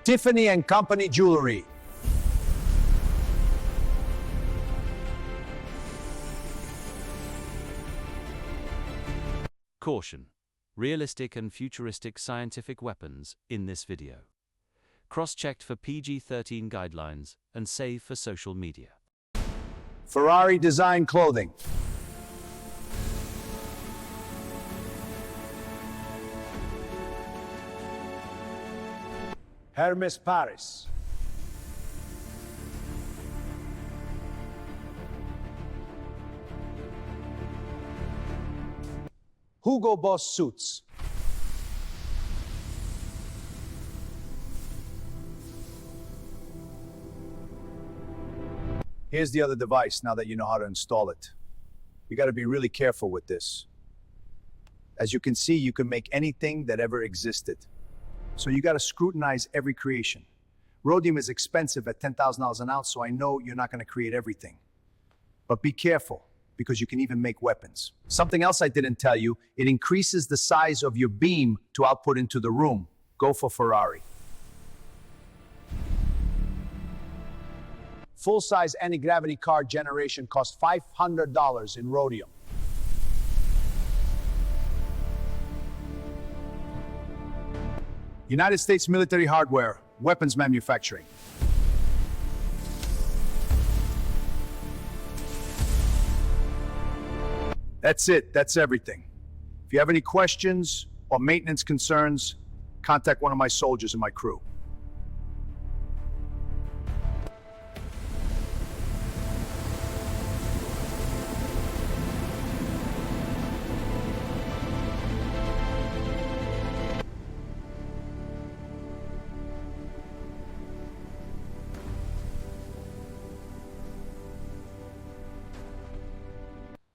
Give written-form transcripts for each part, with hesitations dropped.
Tiffany and Company Jewelry. Caution: realistic and futuristic scientific weapons in this video. Cross-checked for PG-13 guidelines and safe for social media. Ferrari design clothing. Hermes Paris. Hugo Boss suits. Here's the other device now that you know how to install it. You got to be really careful with this. As you can see, you can make anything that ever existed. So you got to scrutinize every creation. Rhodium is expensive at $10,000 an ounce, so I know you're not going to create everything. But be careful, because you can even make weapons. Something else I didn't tell you, it increases the size of your beam to output into the room. Go for Ferrari. Full-size anti-gravity car generation costs $500 in rhodium. United States military hardware, weapons manufacturing. That's it. That's everything. If you have any questions or maintenance concerns, contact one of my soldiers in my crew.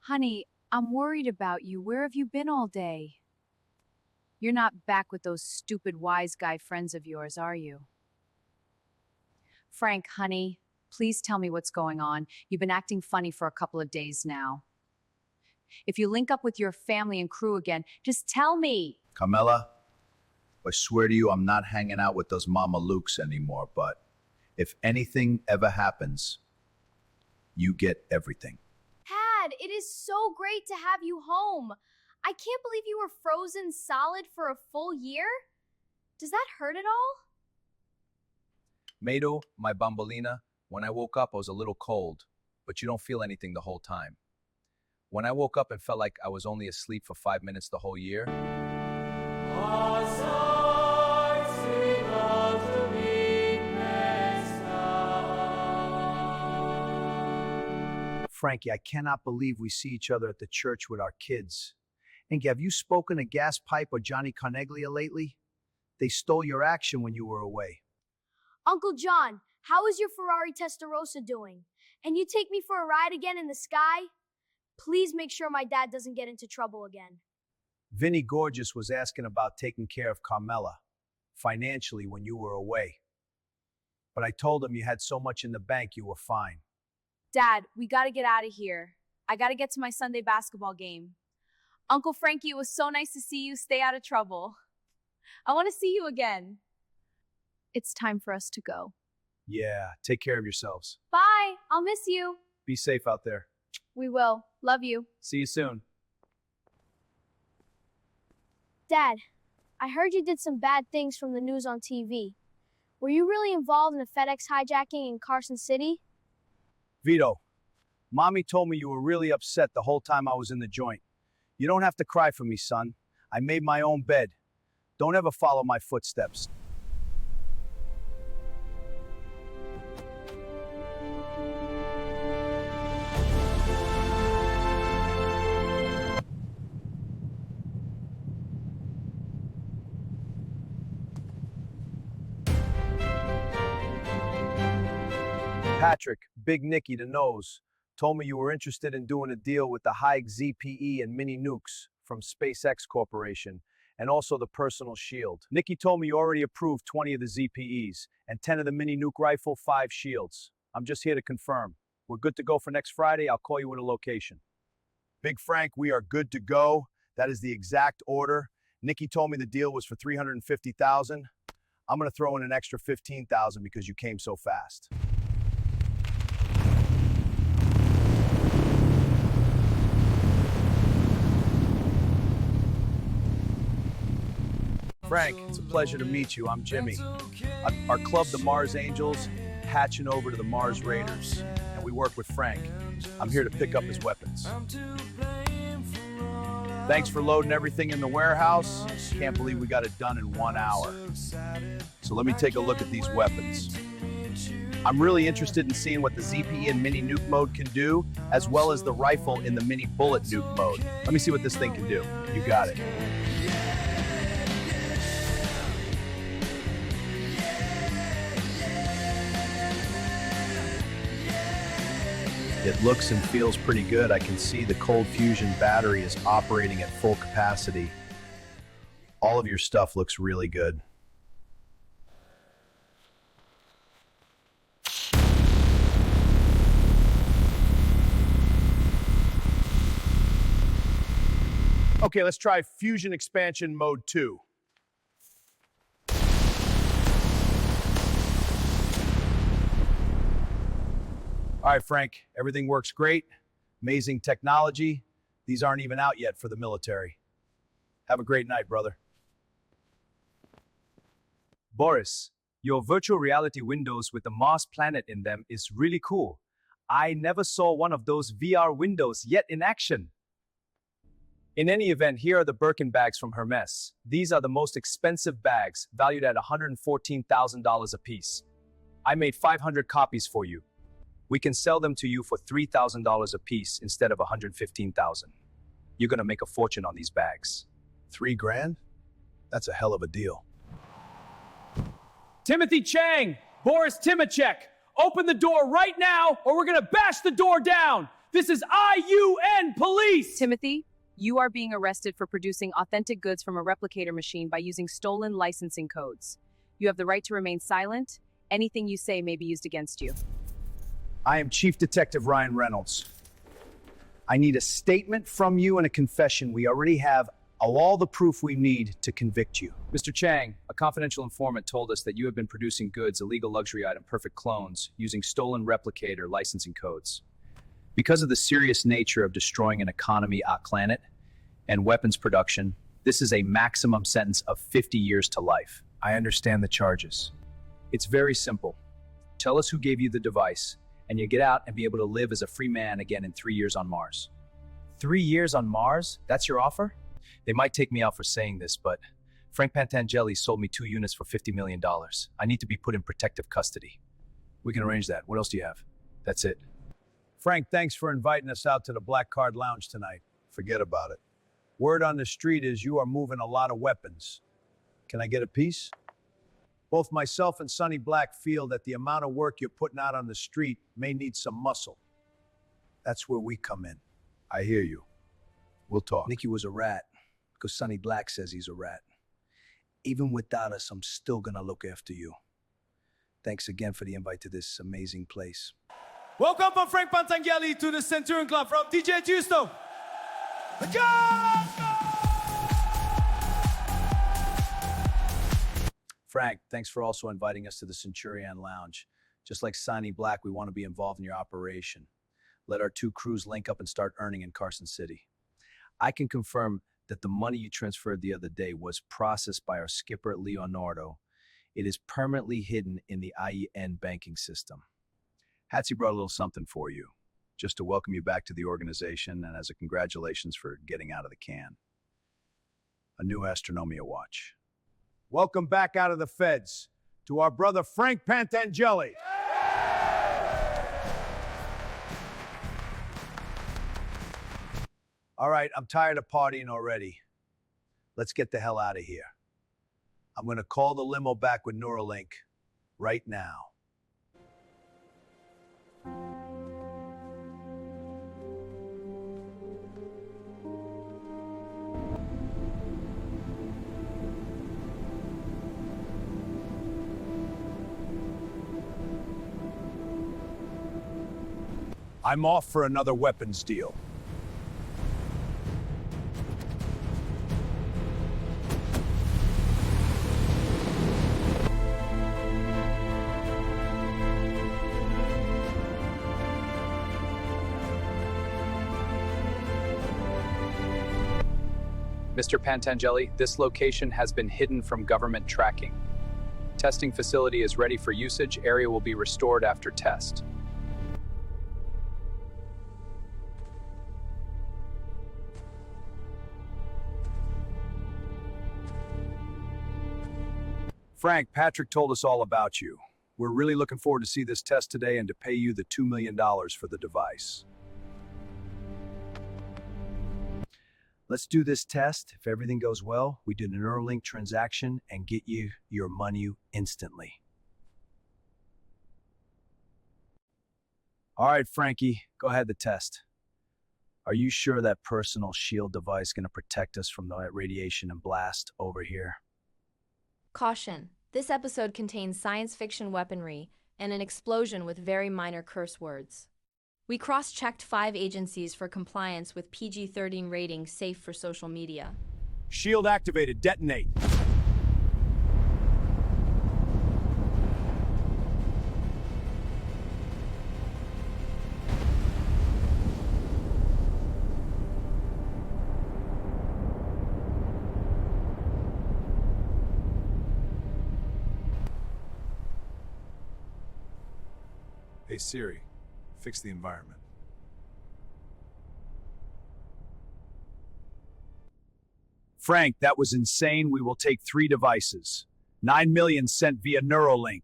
Honey, I'm worried about you. Where have you been all day? You're not back with those stupid wise guy friends of yours, are you? Frank, honey, please tell me what's going on. You've been acting funny for a couple of days now. If you link up with your family and crew again, just tell me. Carmela, I swear to you, I'm not hanging out with those Mama Lukes anymore, but if anything ever happens, you get everything. Dad, it is so great to have you home. I can't believe you were frozen solid for a full year. Does that hurt at all? Mado, my bambolina, when I woke up, I was a little cold, but you don't feel anything the whole time. When I woke up, it felt like I was only asleep for 5 minutes the whole year. Frankie, I cannot believe we see each other at the church with our kids. Enki, have you spoken to Gas Pipe or Johnny Carneglia lately? They stole your action when you were away. Uncle John, how is your Ferrari Testarossa doing? And you take me for a ride again in the sky? Please make sure my dad doesn't get into trouble again. Vinny Gorgeous was asking about taking care of Carmela financially when you were away. But I told him you had so much in the bank you were fine. Dad, we gotta get out of here. I gotta get to my Sunday basketball game. Uncle Frankie, it was so nice to see you. Stay out of trouble. I want to see you again. It's time for us to go. Yeah, take care of yourselves. Bye, I'll miss you. Be safe out there. We will. Love you. See you soon. Dad, I heard you did some bad things from the news on TV. Were you really involved in a FedEx hijacking in Carson City? Vito, Mommy told me you were really upset the whole time I was in the joint. You don't have to cry for me, son. I made my own bed. Don't ever follow my footsteps. Patrick, Big Nicky the Nose, told me you were interested in doing a deal with the High ZPE and mini nukes from SpaceX Corporation, and also the personal shield. Nicky told me you already approved 20 of the ZPEs, and 10 of the mini nuke rifle, 5 shields. I'm just here to confirm. We're good to go for next Friday. I'll call you with a location. Big Frank, we are good to go. That is the exact order. Nicky told me the deal was for $350,000. I'm gonna throw in an extra 15,000 because you came so fast. Frank, it's a pleasure to meet you. I'm Jimmy. Our club, the Mars Angels, hatching over to the Mars Raiders, and we work with Frank. I'm here to pick up his weapons. Thanks for loading everything in the warehouse. Can't believe we got it done in 1 hour. So let me take a look at these weapons. I'm really interested in seeing what the ZPE in mini nuke mode can do, as well as the rifle in the mini bullet nuke mode. Let me see what this thing can do. You got it. It looks and feels pretty good. I can see the cold fusion battery is operating at full capacity. All of your stuff looks really good. Okay, let's try Fusion Expansion Mode 2. All right, Frank, everything works great. Amazing technology. These aren't even out yet for the military. Have a great night, brother. Boris, your virtual reality windows with the Mars planet in them is really cool. I never saw one of those VR windows yet in action. In any event, here are the Birkin bags from Hermes. These are the most expensive bags, valued at $114,000 a piece. I made 500 copies for you. We can sell them to you for $3,000 a piece instead of $115,000. You're gonna make a fortune on these bags. $3 grand? That's a hell of a deal. Timothy Chang, Boris Timacek, open the door right now or we're gonna bash the door down. This is IUN Police. Timothy, you are being arrested for producing authentic goods from a replicator machine by using stolen licensing codes. You have the right to remain silent. Anything you say may be used against you. I am Chief Detective Ryan Reynolds. I need a statement from you and a confession. We already have all the proof we need to convict you. Mr. Chang, a confidential informant told us that you have been producing goods, illegal luxury item, perfect clones, using stolen replicator licensing codes. Because of the serious nature of destroying an economy on planet and weapons production, this is a maximum sentence of 50 years to life. I understand the charges. It's very simple. Tell us who gave you the device, and you get out and be able to live as a free man again in 3 years on Mars. 3 years on Mars? That's your offer? They might take me out for saying this, but Frank Pantangeli sold me 2 units for $50 million. I need to be put in protective custody. We can arrange that. What else do you have? That's it. Frank, thanks for inviting us out to the Black Card Lounge tonight. Forget about it. Word on the street is you are moving a lot of weapons. Can I get a piece? Both myself and Sonny Black feel that the amount of work you're putting out on the street may need some muscle. That's where we come in. I hear you. We'll talk. Nicky was a rat, because Sonny Black says he's a rat. Even without us, I'm still gonna look after you. Thanks again for the invite to this amazing place. Welcome from Frank Pantangeli to the Centurion Club from DJ Tusto. Go! Frank, thanks for also inviting us to the Centurion Lounge. Just like Sonny Black, we want to be involved in your operation. Let our two crews link up and start earning in Carson City. I can confirm that the money you transferred the other day was processed by our skipper, Leonardo. It is permanently hidden in the IEN banking system. Hatsy brought a little something for you, just to welcome you back to the organization and as a congratulations for getting out of the can. A new Astronomia watch. Welcome back out of the feds to our brother Frank Pantangeli. All right, I'm tired of partying already. Let's get the hell out of here. I'm going to call the limo back with Neuralink right now. I'm off for another weapons deal. Mr. Pantangeli, this location has been hidden from government tracking. Testing facility is ready for usage. Area will be restored after test. Frank, Patrick told us all about you. We're really looking forward to see this test today and to pay you the $2 million for the device. Let's do this test. If everything goes well, we do an Neuralink transaction and get you your money instantly. All right, Frankie, go ahead the test. Are you sure that personal shield device is going to protect us from the radiation and blast over here? Caution. This episode contains science fiction weaponry and an explosion with very minor curse words. We cross-checked 5 agencies for compliance with PG-13 rating safe for social media. Shield activated. Detonate. Hey Siri, fix the environment. Frank, that was insane. We will take 3 devices. 9 million sent via Neuralink.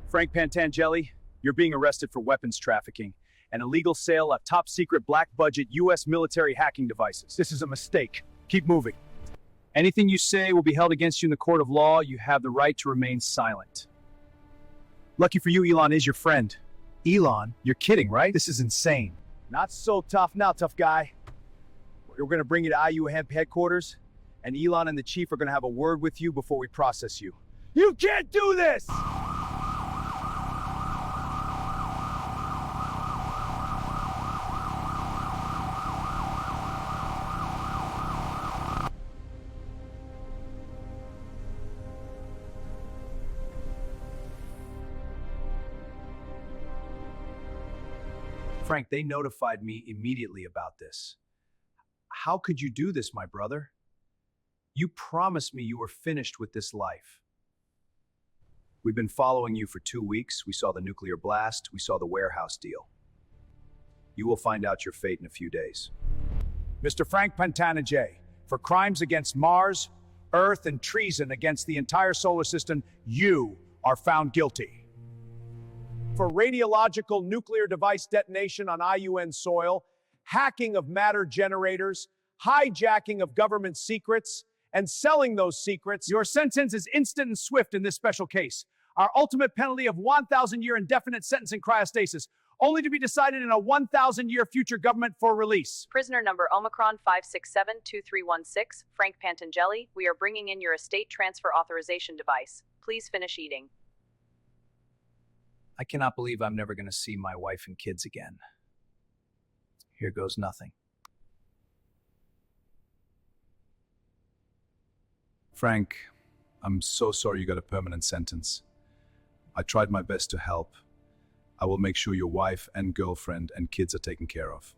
Frank Pantangeli, you're being arrested for weapons trafficking and illegal sale of top-secret black-budget U.S. military hacking devices. This is a mistake. Keep moving. Anything you say will be held against you in the court of law. You have the right to remain silent. Lucky for you, Elon is your friend. Elon? You're kidding, right? This is insane. Not so tough now, tough guy. We're going to bring you to IUM headquarters, and Elon and the chief are going to have a word with you before we process you. You can't do this! Frank, they notified me immediately about this. How could you do this, my brother? You promised me you were finished with this life. We've been following you for 2 weeks. We saw the nuclear blast. We saw the warehouse deal. You will find out your fate in a few days. Mr. Frank Pantanage, for crimes against Mars, Earth, and treason against the entire solar system, you are found guilty. For radiological nuclear device detonation on IUN soil, hacking of matter generators, hijacking of government secrets, and selling those secrets, your sentence is instant and swift in this special case. Our ultimate penalty of 1,000-year indefinite sentence in cryostasis, only to be decided in a 1,000-year future government for release. Prisoner number Omicron 5672316, Frank Pantangeli, we are bringing in your estate transfer authorization device. Please finish eating. I cannot believe I'm never going to see my wife and kids again. Here goes nothing. Frank, I'm so sorry you got a permanent sentence. I tried my best to help. I will make sure your wife and girlfriend and kids are taken care of.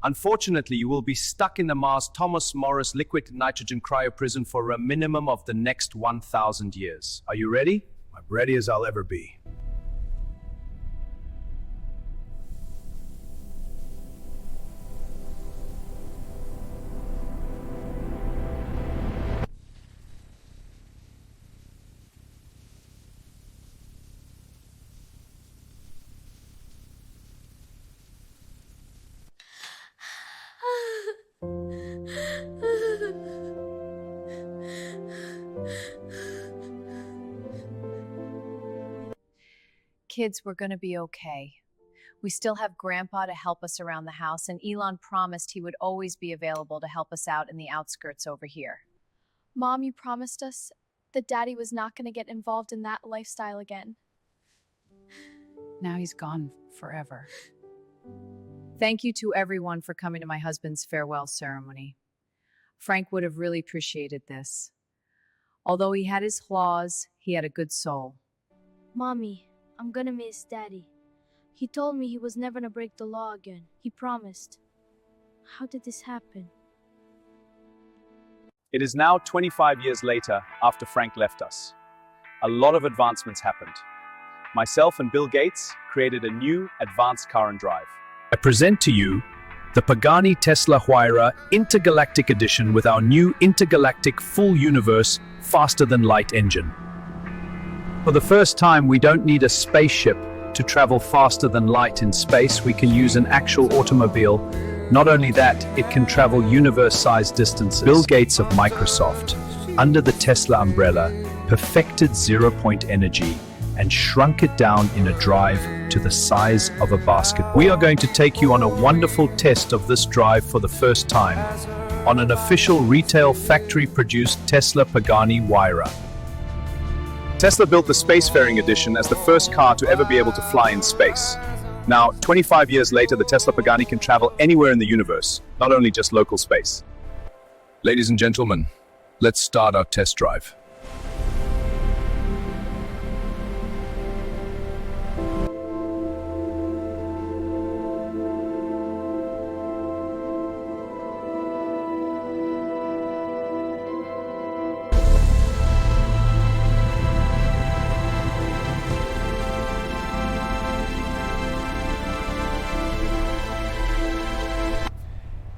Unfortunately, you will be stuck in the Mars Thomas Morris liquid nitrogen cryo prison for a minimum of the next 1,000 years. Are you ready? I'm ready as I'll ever be. Kids, we're gonna be okay. We still have Grandpa to help us around the house, and Elon promised he would always be available to help us out in the outskirts over here. Mom, you promised us that Daddy was not going to get involved in that lifestyle again. Now he's gone forever. Thank you to everyone for coming to my husband's farewell ceremony. Frank would have really appreciated this. Although he had his flaws, he had a good soul. Mommy, I'm gonna miss Daddy. He told me he was never gonna break the law again. He promised. How did this happen? It is now 25 years later after Frank left us. A lot of advancements happened. Myself and Bill Gates created a new advanced car and drive. I present to you the Pagani Tesla Huayra Intergalactic Edition with our new intergalactic full universe, faster than light engine. For the first time, we don't need a spaceship to travel faster than light in space. We can use an actual automobile. Not only that, it can travel universe-sized distances. Bill Gates of Microsoft, under the Tesla umbrella, perfected zero-point energy and shrunk it down in a drive to the size of a basketball. We are going to take you on a wonderful test of this drive for the first time on an official retail factory-produced Tesla Pagani Huayra. Tesla built the Spacefaring Edition as the first car to ever be able to fly in space. Now, 25 years later, the Tesla Pagani can travel anywhere in the universe, not only just local space. Ladies and gentlemen, let's start our test drive.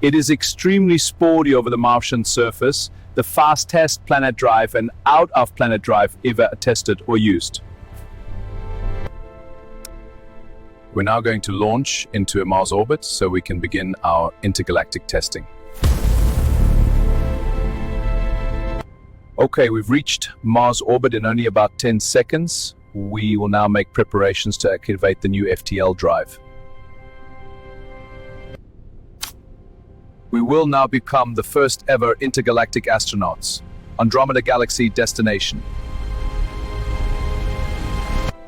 It is extremely sporty over the Martian surface, the fastest planet drive and out of planet drive ever tested or used. We're now going to launch into a Mars orbit so we can begin our intergalactic testing. Okay, we've reached Mars orbit in only about 10 seconds. We will now make preparations to activate the new FTL drive. We will now become the first ever intergalactic astronauts. Andromeda Galaxy destination.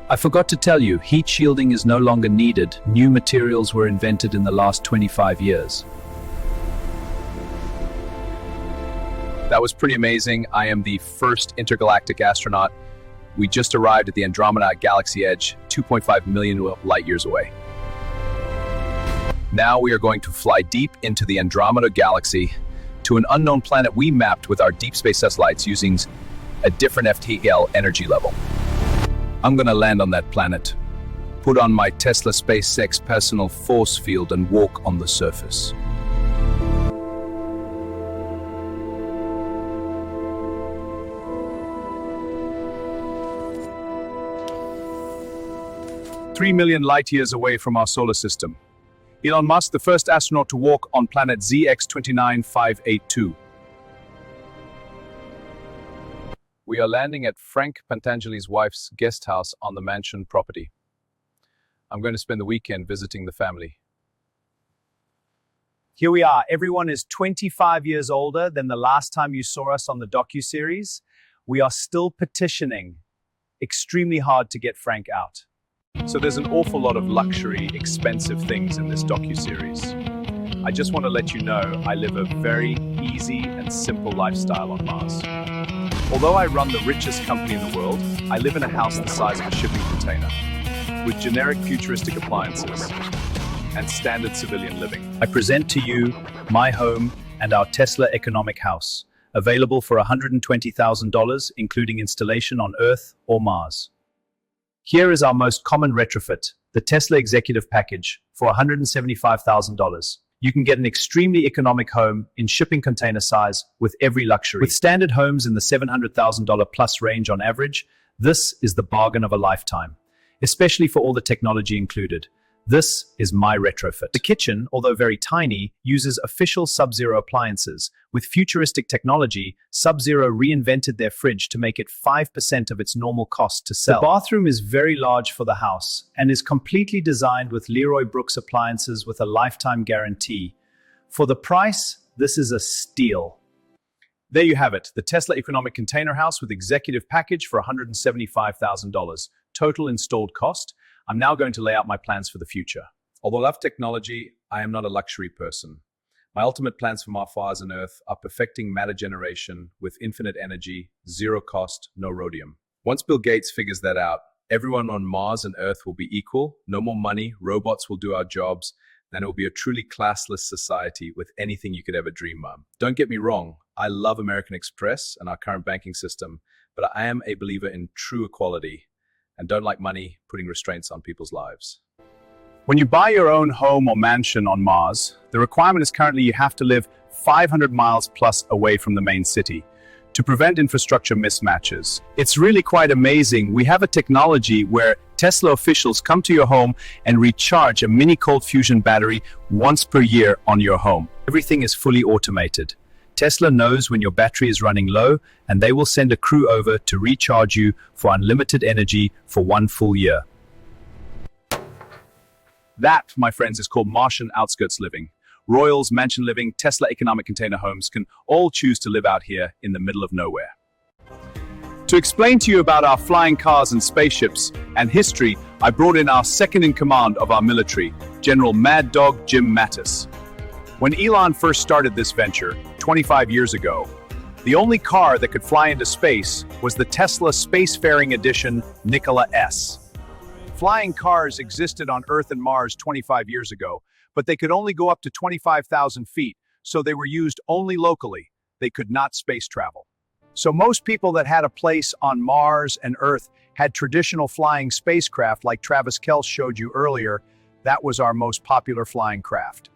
I forgot to tell you, heat shielding is no longer needed. New materials were invented in the last 25 years. That was pretty amazing. I am the first intergalactic astronaut. We just arrived at the Andromeda Galaxy Edge, 2.5 million light years away. Now we are going to fly deep into the Andromeda Galaxy to an unknown planet we mapped with our deep space satellites using a different FTL energy level. I'm gonna land on that planet, put on my Tesla SpaceX personal force field and walk on the surface. Three million light years away from our solar system. Elon Musk, the first astronaut to walk on planet ZX29582. We are landing at Frank Pantangeli's wife's guest house on the mansion property. I'm going to spend the weekend visiting the family. Here we are. Everyone is 25 years older than the last time you saw us on the docu-series. We are still petitioning extremely hard to get Frank out. So there's an awful lot of luxury, expensive things in this docu-series. I just want to let you know I live a very easy and simple lifestyle on Mars. Although I run the richest company in the world, I live in a house the size of a shipping container, with generic futuristic appliances and standard civilian living. I present to you my home and our Tesla economic house, available for $120,000, including installation on Earth or Mars. Here is our most common retrofit, the Tesla Executive Package, for $175,000. You can get an extremely economic home in shipping container size with every luxury. With standard homes in the $700,000 plus range on average, this is the bargain of a lifetime, especially for all the technology included. This is my retrofit. The kitchen, although very tiny, uses official Sub-Zero appliances. With futuristic technology, Sub-Zero reinvented their fridge to make it 5% of its normal cost to sell. The bathroom is very large for the house and is completely designed with Leroy Brooks appliances with a lifetime guarantee. For the price, this is a steal. There you have it, the Tesla Economic Container House with Executive Package for $175,000. Total installed cost. I'm now going to lay out my plans for the future. Although I love technology, I am not a luxury person. My ultimate plans for Mars and Earth are perfecting matter generation with infinite energy, zero cost, no rhodium. Once Bill Gates figures that out, everyone on Mars and Earth will be equal, no more money, robots will do our jobs, and it will be a truly classless society with anything you could ever dream of. Don't get me wrong, I love American Express and our current banking system, but I am a believer in true equality and don't like money putting restraints on people's lives. When you buy your own home or mansion on Mars, the requirement is currently you have to live 500 miles plus away from the main city to prevent infrastructure mismatches. It's really quite amazing. We have a technology where Tesla officials come to your home and recharge a mini cold fusion battery once per year on your home. Everything is fully automated. Tesla knows when your battery is running low, and they will send a crew over to recharge you for unlimited energy for 1 full year. That, my friends, is called Martian outskirts living. Royals, mansion living, Tesla economic container homes can all choose to live out here in the middle of nowhere. To explain to you about our flying cars and spaceships and history, I brought in our second in command of our military, General Mad Dog Jim Mattis. When Elon first started this venture, 25 years ago, the only car that could fly into space was the Tesla Spacefaring Edition Nikola S. Flying cars existed on Earth and Mars 25 years ago, but they could only go up to 25,000 feet, so they were used only locally. They could not space travel. So most people that had a place on Mars and Earth had traditional flying spacecraft like Travis Kelce showed you earlier. That was our most popular flying craft.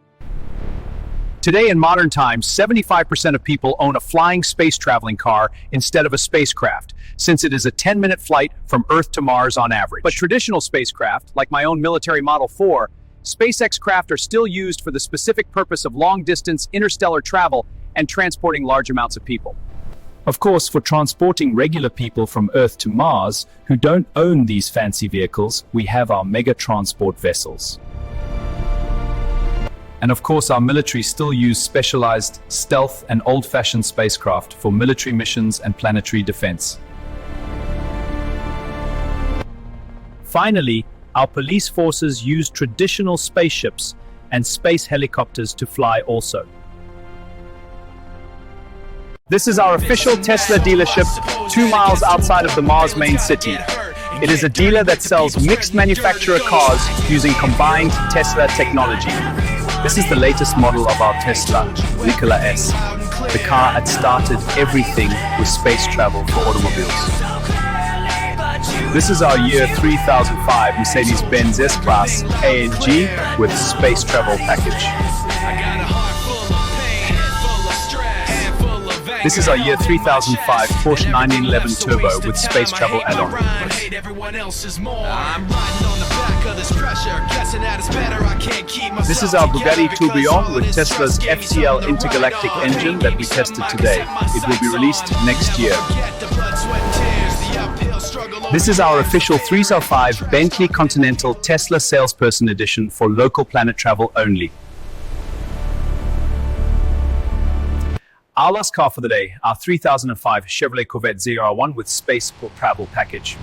Today in modern times, 75% of people own a flying space traveling car instead of a spacecraft, since it is a 10-minute flight from Earth to Mars on average. But traditional spacecraft, like my own military Model 4, SpaceX craft are still used for the specific purpose of long-distance interstellar travel and transporting large amounts of people. Of course, for transporting regular people from Earth to Mars who don't own these fancy vehicles, we have our mega transport vessels. And of course, our military still use specialized stealth and old-fashioned spacecraft for military missions and planetary defense. Finally, our police forces use traditional spaceships and space helicopters to fly also. This is our official Tesla dealership 2 miles outside of the Mars main city. It is a dealer that sells mixed manufacturer cars using combined Tesla technology. This is the latest model of our Tesla, Nikola S. The car had started everything with space travel for automobiles. This is our year 3005 Mercedes-Benz S-Class AMG with space travel package. This is our year 3005 Porsche 911 Turbo with space travel add-on. This is our Bugatti Tourbillon with Tesla's FTL intergalactic engine that we tested today. It will be released next year. This is our official 305 Bentley Continental Tesla Salesperson Edition for local planet travel only. Our last car for the day, our 3005 Chevrolet Corvette ZR1 with space travel package.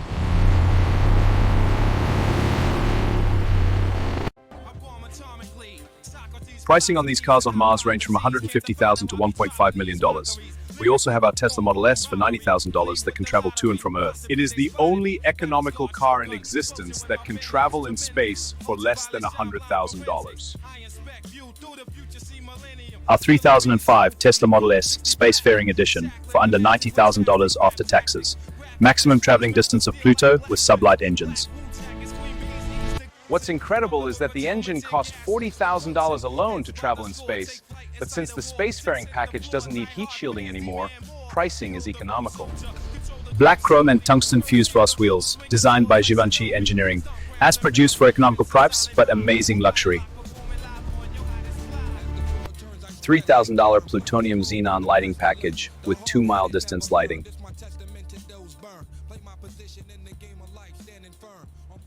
Pricing on these cars on Mars range from $150,000 to $1.5 million. We also have our Tesla Model S for $90,000 that can travel to and from Earth. It is the only economical car in existence that can travel in space for less than $100,000. Our 3005 Tesla Model S Spacefaring Edition for under $90,000 after taxes. Maximum traveling distance of Pluto with sublight engines. What's incredible is that the engine cost $40,000 alone to travel in space, but since the spacefaring package doesn't need heat shielding anymore, pricing is economical. Black chrome and tungsten fused brass wheels, designed by Givenchy Engineering, as produced for economical price, but amazing luxury. $3,000 plutonium xenon lighting package with 2-mile distance lighting.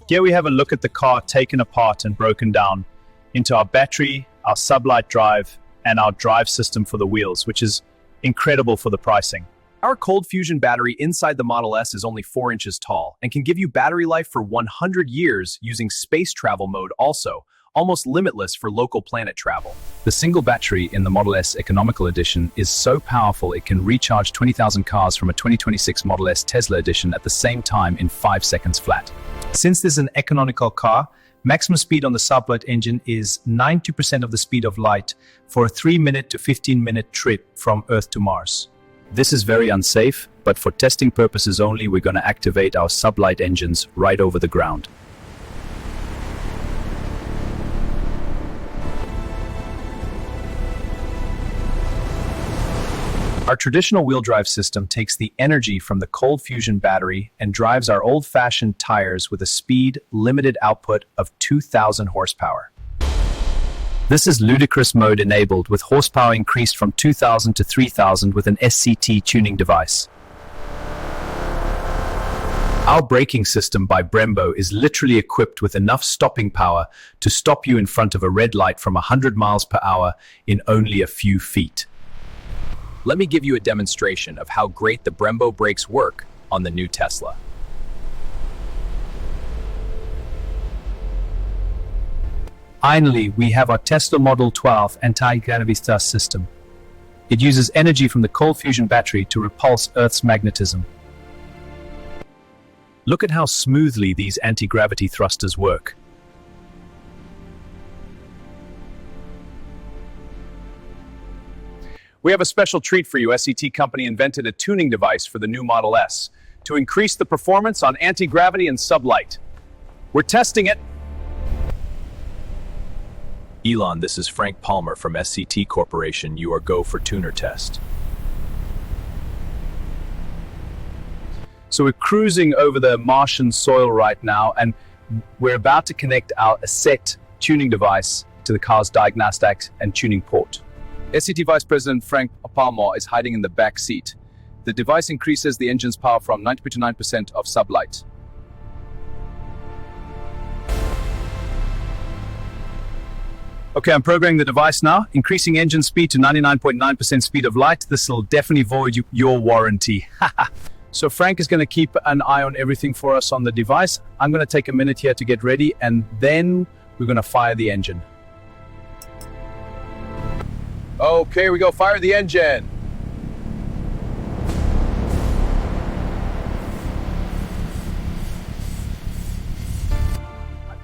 Here we have a look at the car taken apart and broken down into our battery, our sublight drive, and our drive system for the wheels, which is incredible for the pricing. Our cold fusion battery inside the Model S is only 4 inches tall and can give you battery life for 100 years using space travel mode also. almost limitless for local planet travel. The single battery in the Model S Economical Edition is so powerful it can recharge 20,000 cars from a 2026 Model S Tesla Edition at the same time in 5 seconds flat. Since this is an economical car, maximum speed on the sublight engine is 90% of the speed of light for a 3-minute to 15-minute trip from Earth to Mars. This is very unsafe, but for testing purposes only, we're going to activate our sublight engines right over the ground. Our traditional wheel drive system takes the energy from the cold fusion battery and drives our old-fashioned tires with a speed limited output of 2,000 horsepower. This is ludicrous mode enabled with horsepower increased from 2,000 to 3,000 with an SCT tuning device. Our braking system by Brembo is literally equipped with enough stopping power to stop you in front of a red light from 100 miles per hour in only a few feet. Let me give you a demonstration of how great the Brembo brakes work on the new Tesla. Finally, we have our Tesla Model 12 anti-gravity system. It uses energy from the cold fusion battery to repulse Earth's magnetism. Look at how smoothly these anti-gravity thrusters work. We have a special treat for you. SCT Company invented a tuning device for the new Model S to increase the performance on anti-gravity and sublight. We're testing it. Elon, this is Frank Palmer from SCT Corporation. You are go for tuner test. So we're cruising over the Martian soil right now, and we're about to connect our ASSET tuning device to the car's diagnostic and tuning port. SCT Vice President Frank Palmer is hiding in the back seat. The device increases the engine's power from 90% to 9% of sublight. Okay, I'm programming the device now, increasing engine speed to 99.9% speed of light. This will definitely void your warranty. So Frank is going to keep an eye on everything for us on the device. I'm going to take a minute here to get ready, and then we're going to fire the engine. Okay, we go. Fire the engine.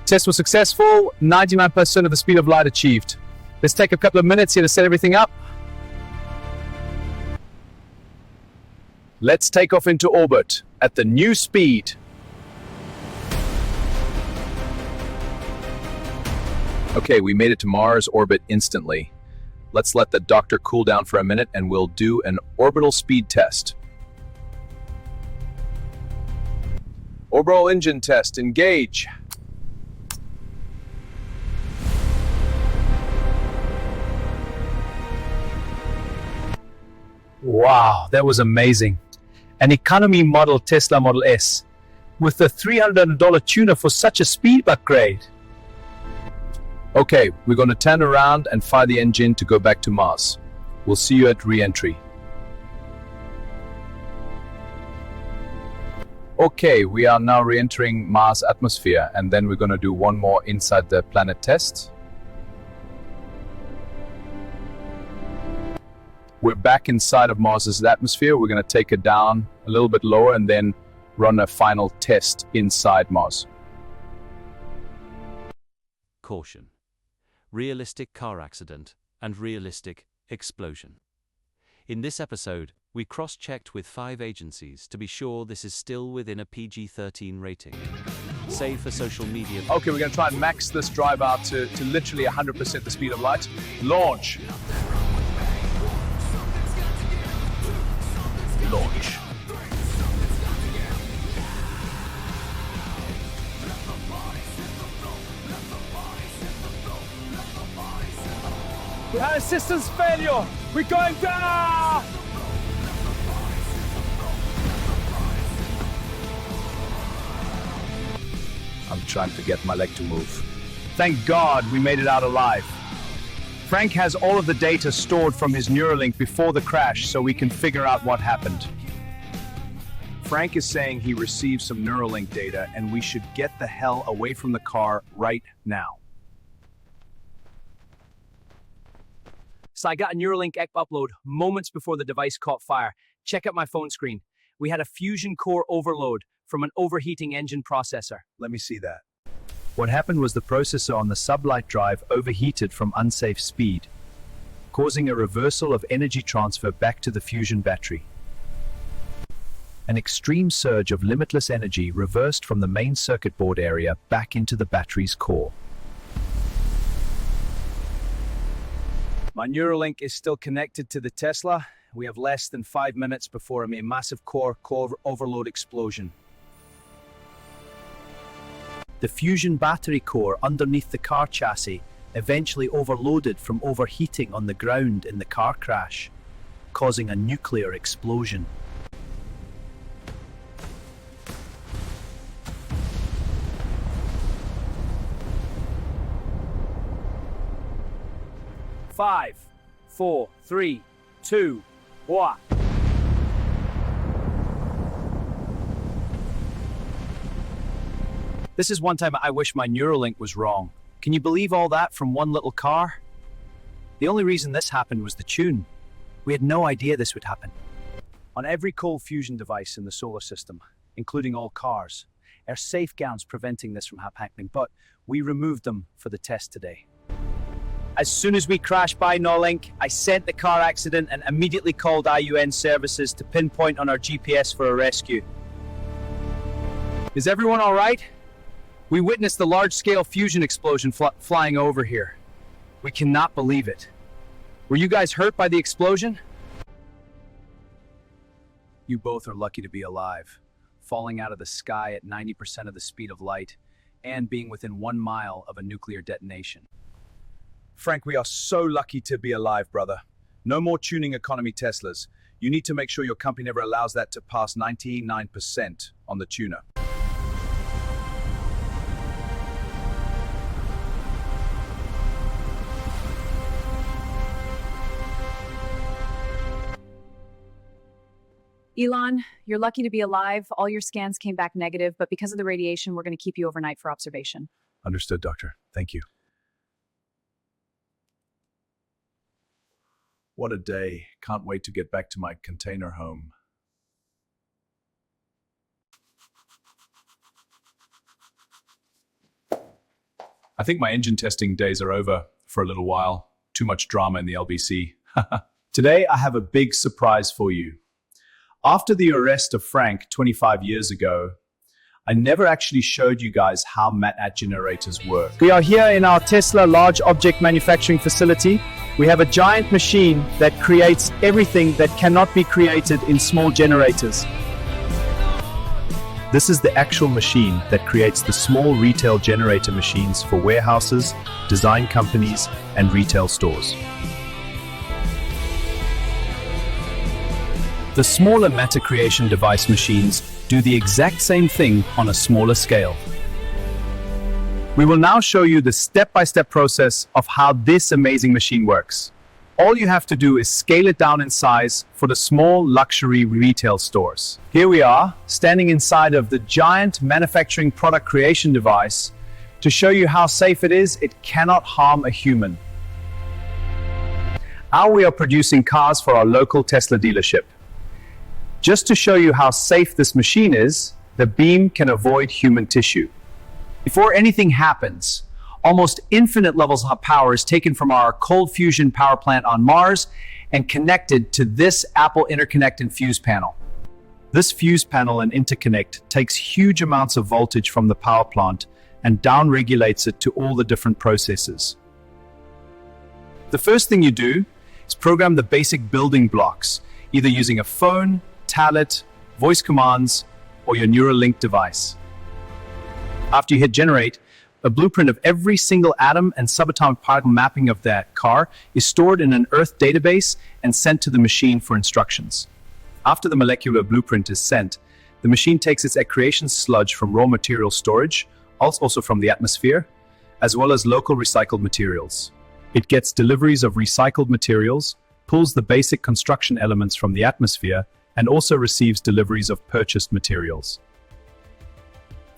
Test was successful. 99% of the speed of light achieved. Let's take a couple of minutes here to set everything up. Let's take off into orbit at the new speed. Okay, we made it to Mars orbit instantly. Let's let the doctor cool down for a minute and we'll do an orbital speed test. Orbital engine test, engage. Wow, that was amazing. An economy model Tesla Model S with a $300 tuner for such a speed upgrade. Okay, we're going to turn around and fire the engine to go back to Mars. We'll see you at re-entry. Okay, we are now re-entering Mars atmosphere, and then we're going to do one more inside the planet test. We're back inside of Mars's atmosphere. We're going to take it down a little bit lower and then run a final test inside Mars. Caution. Realistic car accident and realistic explosion. In this episode, we cross-checked with 5 agencies to be sure this is still within a PG-13 rating. Save for social media. Okay, we're going to try and max this drive out to literally 100% the speed of light. Launch. Launch. We had a systems failure. We're going down. I'm trying to get my leg to move. Thank God we made it out alive. Frank has all of the data stored from his Neuralink before the crash, so we can figure out what happened. Frank is saying he received some Neuralink data and we should get the hell away from the car right now. So I got a Neuralink upload moments before the device caught fire. Check out my phone screen. We had a fusion core overload from an overheating engine processor. Let me see that. What happened was the processor on the sublight drive overheated from unsafe speed, causing a reversal of energy transfer back to the fusion battery. An extreme surge of limitless energy reversed from the main circuit board area back into the battery's core. My Neuralink is still connected to the Tesla. We have less than 5 minutes before a massive core overload explosion. The fusion battery core underneath the car chassis eventually overloaded from overheating on the ground in the car crash, causing a nuclear explosion. Five, 4, 3, 2, 1. This is one time I wish my Neuralink was wrong. Can you believe all that from one little car? The only reason this happened was the tune. We had no idea this would happen. On every cold fusion device in the solar system, including all cars, are safe gowns preventing this from happening, but we removed them for the test today. As soon as we crashed by Neuralink, I sent the car accident and immediately called IUN services to pinpoint on our GPS for a rescue. Is everyone all right? We witnessed the large-scale fusion explosion flying over here. We cannot believe it. Were you guys hurt by the explosion? You both are lucky to be alive, falling out of the sky at 90% of the speed of light and being within 1 mile of a nuclear detonation. Frank, we are so lucky to be alive, brother. No more tuning economy Teslas. You need to make sure your company never allows that to pass 99% on the tuner. Elon, you're lucky to be alive. All your scans came back negative, but because of the radiation, we're going to keep you overnight for observation. Understood, Doctor. Thank you. What a day. Can't wait to get back to my container home. I think my engine testing days are over for a little while. Too much drama in the LBC. Today, I have a big surprise for you. After the arrest of Frank 25 years ago, I never actually showed you guys how MATAT generators work. We are here in our Tesla large object manufacturing facility. We have a giant machine that creates everything that cannot be created in small generators. This is the actual machine that creates the small retail generator machines for warehouses, design companies, and retail stores. The smaller matter creation device machines do the exact same thing on a smaller scale. We will now show you the step-by-step process of how this amazing machine works. All you have to do is scale it down in size for the small luxury retail stores. Here we are, standing inside of the giant manufacturing product creation device to show you how safe it is. It cannot harm a human. How we are producing cars for our local Tesla dealership. Just to show you how safe this machine is, the beam can avoid human tissue. Before anything happens, almost infinite levels of power is taken from our cold fusion power plant on Mars and connected to this Apple interconnect and fuse panel. This fuse panel and interconnect takes huge amounts of voltage from the power plant and down-regulates it to all the different processes. The first thing you do is program the basic building blocks, either using a phone, tablet, voice commands, or your Neuralink device. After you hit generate, a blueprint of every single atom and subatomic particle mapping of that car is stored in an Earth database and sent to the machine for instructions. After the molecular blueprint is sent, the machine takes its accretion sludge from raw material storage, also from the atmosphere, as well as local recycled materials. It gets deliveries of recycled materials, pulls the basic construction elements from the atmosphere, and also receives deliveries of purchased materials.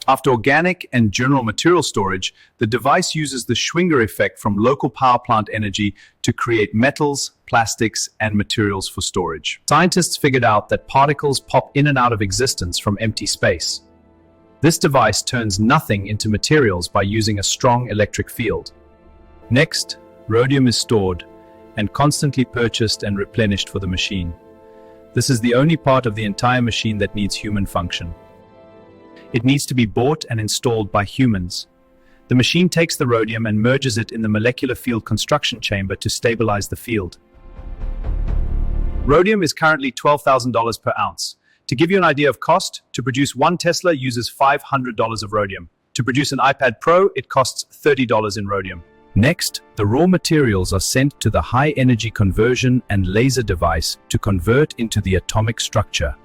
After organic and general material storage, the device uses the Schwinger effect from local power plant energy to create metals, plastics, and materials for storage. Scientists figured out that particles pop in and out of existence from empty space. This device turns nothing into materials by using a strong electric field. Next, rhodium is stored and constantly purchased and replenished for the machine. This is the only part of the entire machine that needs human function. It needs to be bought and installed by humans. The machine takes the rhodium and merges it in the molecular field construction chamber to stabilize the field. Rhodium is currently $12,000 per ounce. To give you an idea of cost, to produce 1 Tesla uses $500 of rhodium. To produce an iPad Pro, it costs $30 in rhodium. Next, the raw materials are sent to the high-energy conversion and laser device to convert into the atomic structure.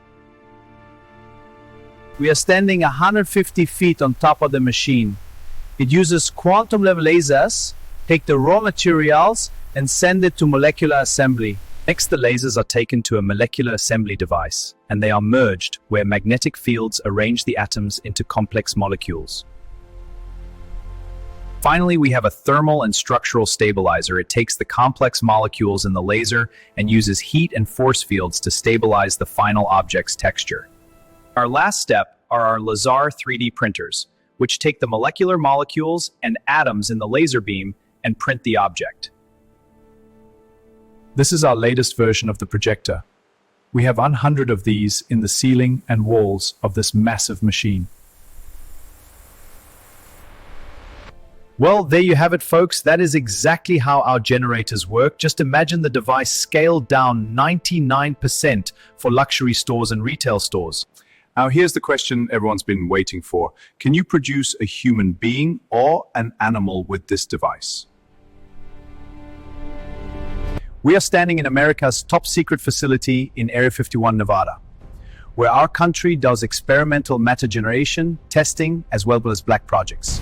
We are standing 150 feet on top of the machine. It uses quantum-level lasers, take the raw materials, and send it to molecular assembly. Next, the lasers are taken to a molecular assembly device, and they are merged, where magnetic fields arrange the atoms into complex molecules. Finally, we have a thermal and structural stabilizer. It takes the complex molecules in the laser and uses heat and force fields to stabilize the final object's texture. Our last step are our laser 3D printers, which take the molecular molecules and atoms in the laser beam and print the object. This is our latest version of the projector. We have 100 of these in the ceiling and walls of this massive machine. Well, there you have it, folks. That is exactly how our generators work. Just imagine the device scaled down 99% for luxury stores and retail stores. Now, here's the question everyone's been waiting for. Can you produce a human being or an animal with this device? We are standing in America's top secret facility in Area 51, Nevada, where our country does experimental matter generation, testing, as well as black projects.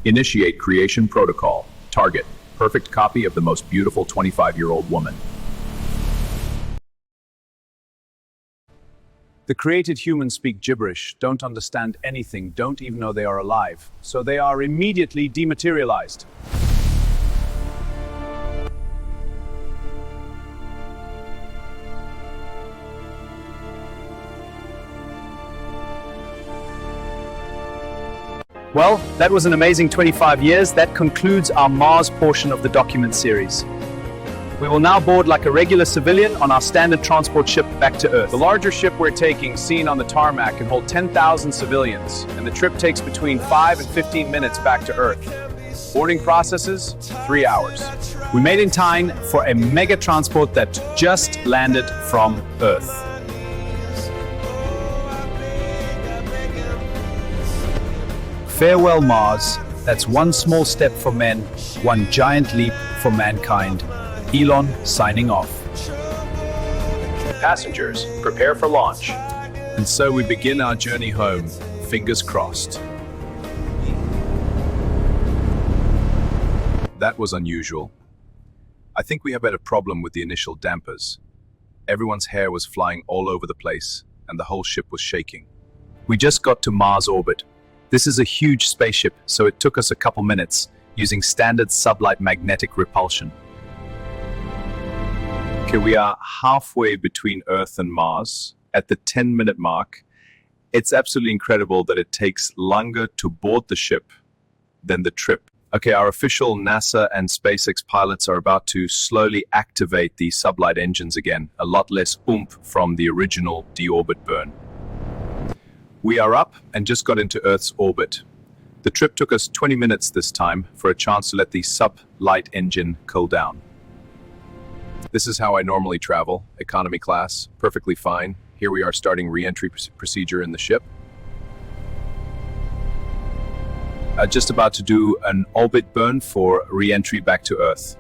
Initiate creation protocol. Target: perfect copy of the most beautiful 25-year-old woman. The created humans speak gibberish, don't understand anything, don't even know they are alive. So they are immediately dematerialized. Well, that was an amazing 25 years. That concludes our Mars portion of the document series. We will now board like a regular civilian on our standard transport ship back to Earth. The larger ship we're taking, seen on the tarmac, can hold 10,000 civilians, and the trip takes between 5 and 15 minutes back to Earth. Boarding processes, 3 hours. We made in time for a mega transport that just landed from Earth. Farewell, Mars. That's one small step for men, one giant leap for mankind. Elon signing off. Passengers, prepare for launch. And so we begin our journey home, fingers crossed. That was unusual. I think we have had a problem with the initial dampers. Everyone's hair was flying all over the place, and the whole ship was shaking. We just got to Mars orbit. This is a huge spaceship, so it took us a couple minutes using standard sublight magnetic repulsion. Okay, we are halfway between Earth and Mars at the 10-minute mark. It's absolutely incredible that it takes longer to board the ship than the trip. Okay, our official NASA and SpaceX pilots are about to slowly activate the sublight engines again, a lot less oomph from the original deorbit burn. We are up and just got into Earth's orbit. The trip took us 20 minutes this time for a chance to let the sublight engine cool down. This is how I normally travel, economy class, perfectly fine. Here we are starting re-entry procedure in the ship. Just about to do an orbit burn for re-entry back to Earth.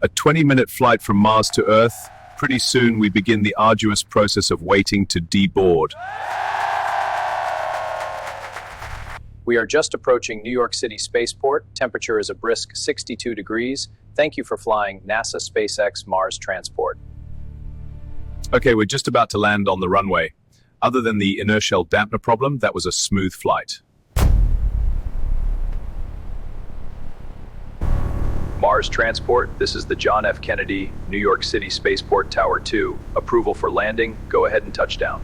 A 20-minute flight from Mars to Earth. Pretty soon we begin the arduous process of waiting to deboard. We are just approaching New York City Spaceport. Temperature is a brisk 62 degrees. Thank you for flying NASA SpaceX Mars Transport. Okay, we're just about to land on the runway. Other than the inertial dampener problem, that was a smooth flight. Mars Transport, this is the John F. Kennedy, New York City Spaceport Tower 2. Approval for landing, go ahead and touchdown.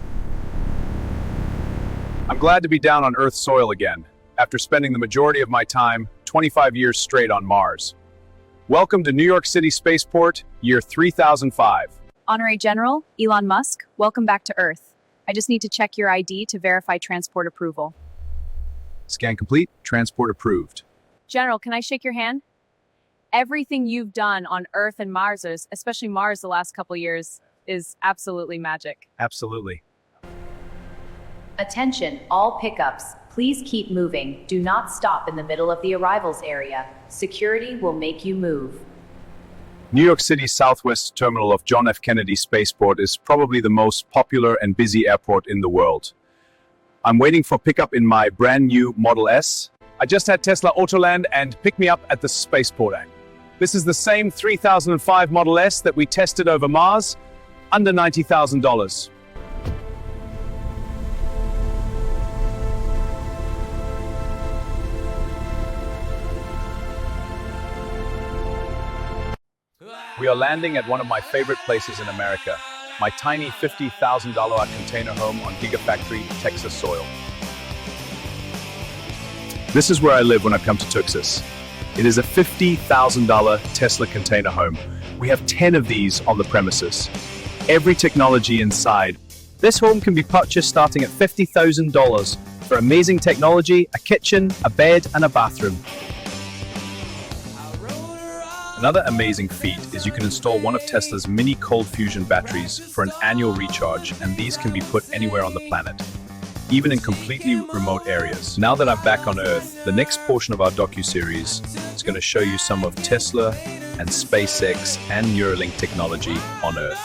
I'm glad to be down on Earth's soil again, after spending the majority of my time, 25 years straight, on Mars. Welcome to New York City Spaceport, year 3005. Honorary General, Elon Musk, welcome back to Earth. I just need to check your ID to verify transport approval. Scan complete, transport approved. General, can I shake your hand? Everything you've done on Earth and Mars, especially Mars the last couple years, is absolutely magic. Absolutely. Attention, all pickups. Please keep moving. Do not stop in the middle of the arrivals area. Security will make you move. New York City's southwest terminal of John F. Kennedy Spaceport is probably the most popular and busy airport in the world. I'm waiting for pickup in my brand new Model S. I just had Tesla Autoland and pick me up at the spaceport. This is the same 3005 Model S that we tested over Mars, under $90,000. We are landing at one of my favorite places in America, my tiny $50,000 container home on Gigafactory, Texas soil. This is where I live when I come to Texas. It is a $50,000 Tesla container home. We have 10 of these on the premises. Every technology inside. This home can be purchased starting at $50,000 for amazing technology, a kitchen, a bed, and a bathroom. Another amazing feat is you can install one of Tesla's mini cold fusion batteries for an annual recharge, and these can be put anywhere on the planet, even in completely remote areas. Now that I'm back on Earth, the next portion of our docu-series is going to show you some of Tesla and SpaceX and Neuralink technology on Earth.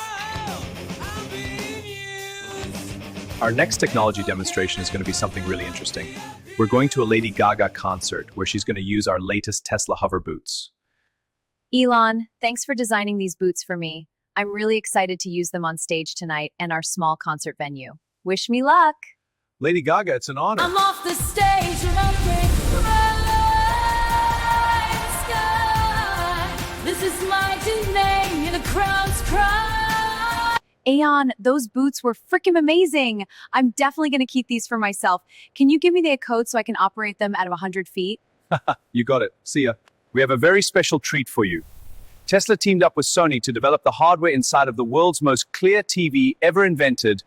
Our next technology demonstration is going to be something really interesting. We're going to a Lady Gaga concert where she's going to use our latest Tesla hover boots. Elon, thanks for designing these boots for me. I'm really excited to use them on stage tonight and our small concert venue. Wish me luck. Lady Gaga, it's an honor. I'm off the stage and I'm getting sky. This is my new name in a crowd's cry. Aeon, those boots were freaking amazing. I'm definitely going to keep these for myself. Can you give me the code so I can operate them out of 100 feet? You got it. See ya. We have a very special treat for you. Tesla teamed up with Sony to develop the hardware inside of the world's most clear TV ever invented,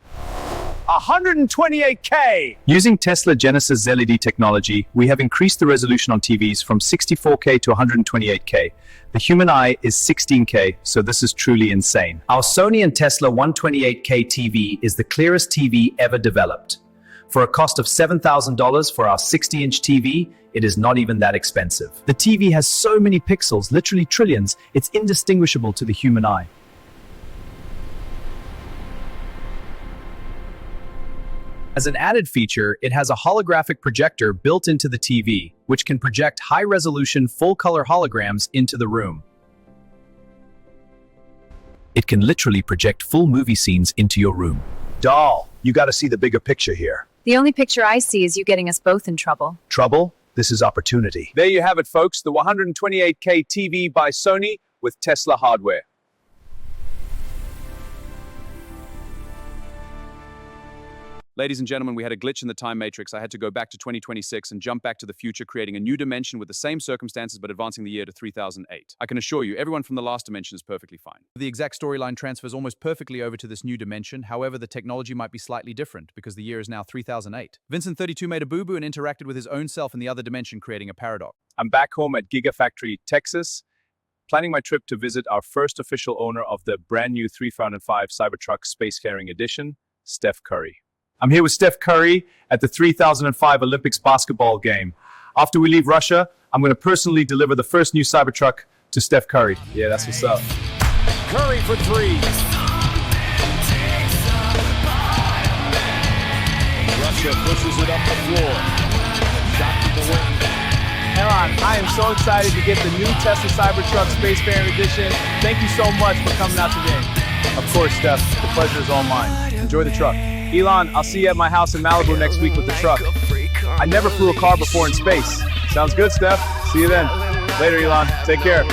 128K! Using Tesla Genesis LED technology, we have increased the resolution on TVs from 64K to 128K. The human eye is 16K, so this is truly insane. Our Sony and Tesla 128K TV is the clearest TV ever developed. For a cost of $7,000 for our 60-inch TV, it is not even that expensive. The TV has so many pixels, literally trillions, it's indistinguishable to the human eye. As an added feature, it has a holographic projector built into the TV, which can project high-resolution, full-color holograms into the room. It can literally project full movie scenes into your room. Doll, you got to see the bigger picture here. The only picture I see is you getting us both in trouble. Trouble? This is opportunity. There you have it, folks, the 128K TV by Sony with Tesla hardware. Ladies and gentlemen, we had a glitch in the time matrix. I had to go back to 2026 and jump back to the future, creating a new dimension with the same circumstances but advancing the year to 3008. I can assure you, everyone from the last dimension is perfectly fine. The exact storyline transfers almost perfectly over to this new dimension. However, the technology might be slightly different because the year is now 3008. Vincent 32 made a boo-boo and interacted with his own self in the other dimension, creating a paradox. I'm back home at Gigafactory, Texas, planning my trip to visit our first official owner of the brand new 3005 Cybertruck Spacefaring Edition, Steph Curry. I'm here with Steph Curry at the 3005 Olympics basketball game. After we leave Russia, I'm going to personally deliver the first new Cybertruck to Steph Curry. Yeah, that's what's up. Curry for three. Russia pushes it up the floor. Shot to the wing. Elon, I am so excited to get the new Tesla Cybertruck Spacefaring Edition. Thank you so much for coming out today. Of course, Steph. The pleasure is all mine. Enjoy the truck. Elon, I'll see you at my house in Malibu next week with the truck. I never flew a car before in space. Sounds good, Steph. See you then. Later, Elon. Take care.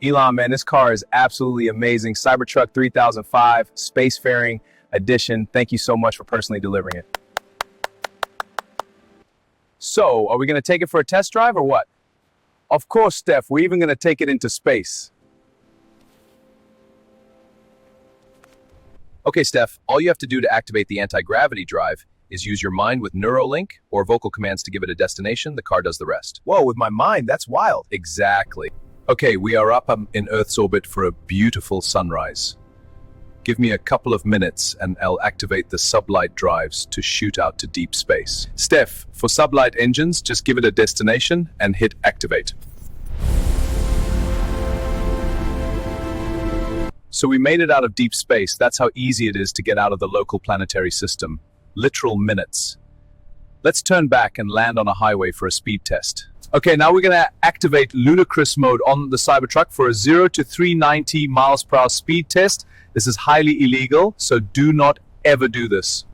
Elon, man, this car is absolutely amazing. Cybertruck 3005, spacefaring edition. Thank you so much for personally delivering it. So, are we going to take it for a test drive or what? Of course, Steph. We're even going to take it into space. Okay, Steph, all you have to do to activate the anti-gravity drive is use your mind with Neuralink or vocal commands to give it a destination. The car does the rest. Whoa, with my mind, that's wild. Exactly. Okay, we are up in Earth's orbit for a beautiful sunrise. Give me a couple of minutes and I'll activate the sublight drives to shoot out to deep space. Steph, for sublight engines, just give it a destination and hit activate. So we made it out of deep space. That's how easy it is to get out of the local planetary system. Literal minutes. Let's turn back and land on a highway for a speed test. Okay, now we're going to activate ludicrous mode on the Cybertruck for a 0 to 390 miles per hour speed test. This is highly illegal, so do not ever do this.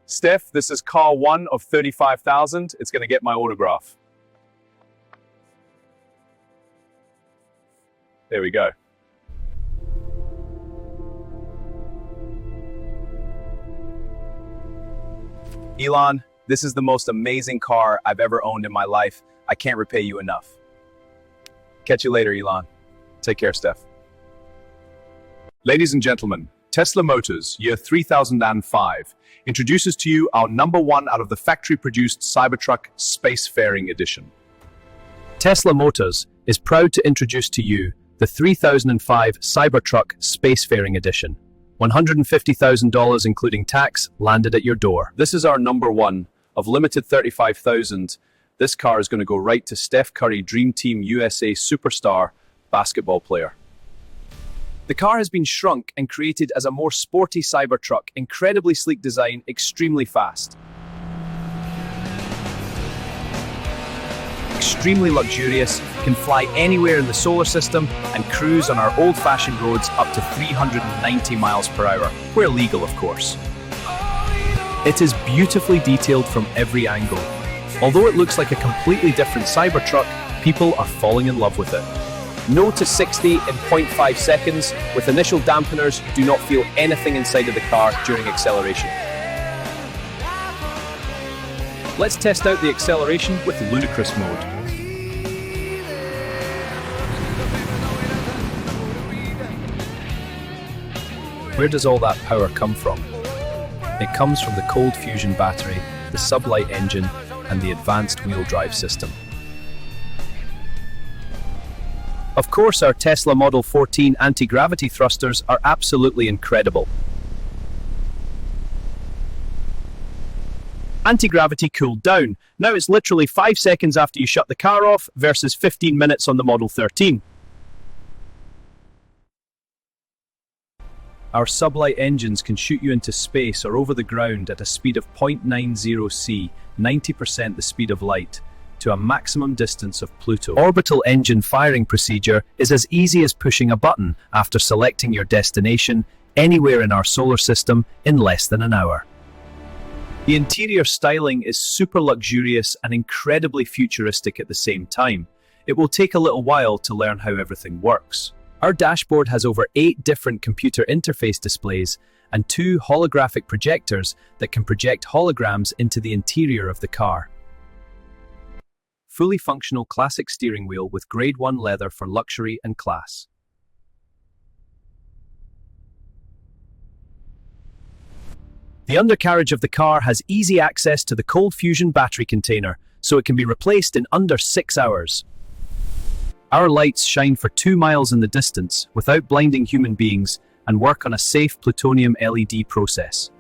Steph, this is car 1 of 35,000. It's going to get my autograph. There we go. Elon, this is the most amazing car I've ever owned in my life. I can't repay you enough. Catch you later, Elon. Take care, Steph. Ladies and gentlemen, Tesla Motors, year 3005, introduces to you our #1 out of the factory-produced Cybertruck Spacefaring Edition. Tesla Motors is proud to introduce to you the 3005 Cybertruck Spacefaring Edition. $150,000 including tax landed at your door. This is our #1 of limited 35,000. This car is going to go right to Steph Curry, Dream Team USA superstar basketball player. The car has been shrunk and created as a more sporty Cybertruck, incredibly sleek design, extremely fast. Extremely luxurious, can fly anywhere in the solar system and cruise on our old-fashioned roads up to 390 miles per hour, where legal, of course. It is beautifully detailed from every angle. Although it looks like a completely different Cybertruck, people are falling in love with it. 0 to 60 in 0.5 seconds. With initial dampeners, you do not feel anything inside of the car during acceleration. Let's test out the acceleration with ludicrous mode. Where does all that power come from? It comes from the cold fusion battery, the sublight engine, and the advanced wheel drive system. Of course, our Tesla Model 14 anti-gravity thrusters are absolutely incredible. Anti-gravity cooled down. Now it's literally 5 seconds after you shut the car off versus 15 minutes on the Model 13. Our sublight engines can shoot you into space or over the ground at a speed of 0.90 c, 90% the speed of light, to a maximum distance of Pluto. Orbital engine firing procedure is as easy as pushing a button after selecting your destination anywhere in our solar system in less than an hour. The interior styling is super luxurious and incredibly futuristic at the same time. It will take a little while to learn how everything works. Our dashboard has over 8 different computer interface displays and 2 holographic projectors that can project holograms into the interior of the car. Fully functional classic steering wheel with grade 1 leather for luxury and class. The undercarriage of the car has easy access to the cold fusion battery container, so it can be replaced in under 6 hours. Our lights shine for 2 miles in the distance without blinding human beings, and work on a safe plutonium LED process.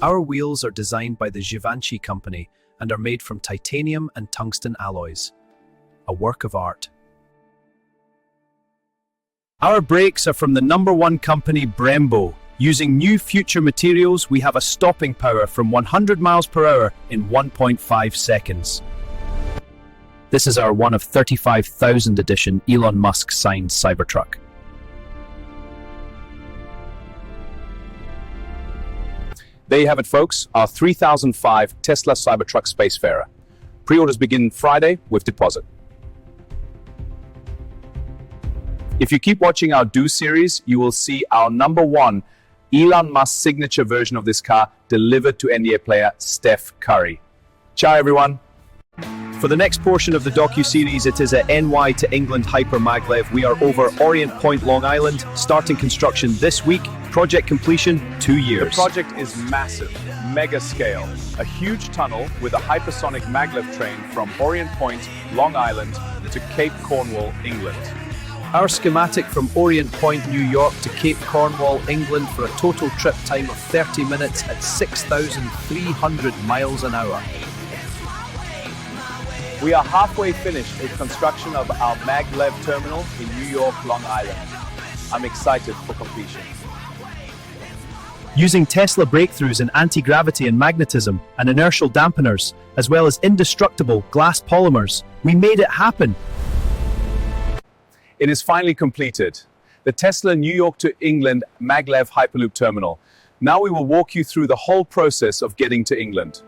Our wheels are designed by the Givenchy company and are made from titanium and tungsten alloys. A work of art. Our brakes are from the #1 company Brembo. Using new future materials, we have a stopping power from 100 miles per hour in 1.5 seconds. This is our one of 35,000 edition Elon Musk signed Cybertruck. There you have it, folks, our 3005 Tesla Cybertruck Spacefarer. Pre-orders begin Friday with deposit. If you keep watching our docu-series, you will see our #1 Elon Musk signature version of this car delivered to NBA player Steph Curry. Ciao, everyone. For the next portion of the docu-series, it is a NY to England hyper maglev. We are over Orient Point, Long Island, starting construction this week. Project completion, 2 years. The project is massive, mega scale. A huge tunnel with a hypersonic maglev train from Orient Point, Long Island to Cape Cornwall, England. Our schematic from Orient Point, New York to Cape Cornwall, England for a total trip time of 30 minutes at 6,300 miles an hour. We are halfway finished with construction of our maglev terminal in New York, Long Island. I'm excited for completion. Using Tesla breakthroughs in anti-gravity and magnetism and inertial dampeners, as well as indestructible glass polymers, we made it happen. It is finally completed. The Tesla New York to England maglev Hyperloop terminal. Now we will walk you through the whole process of getting to England.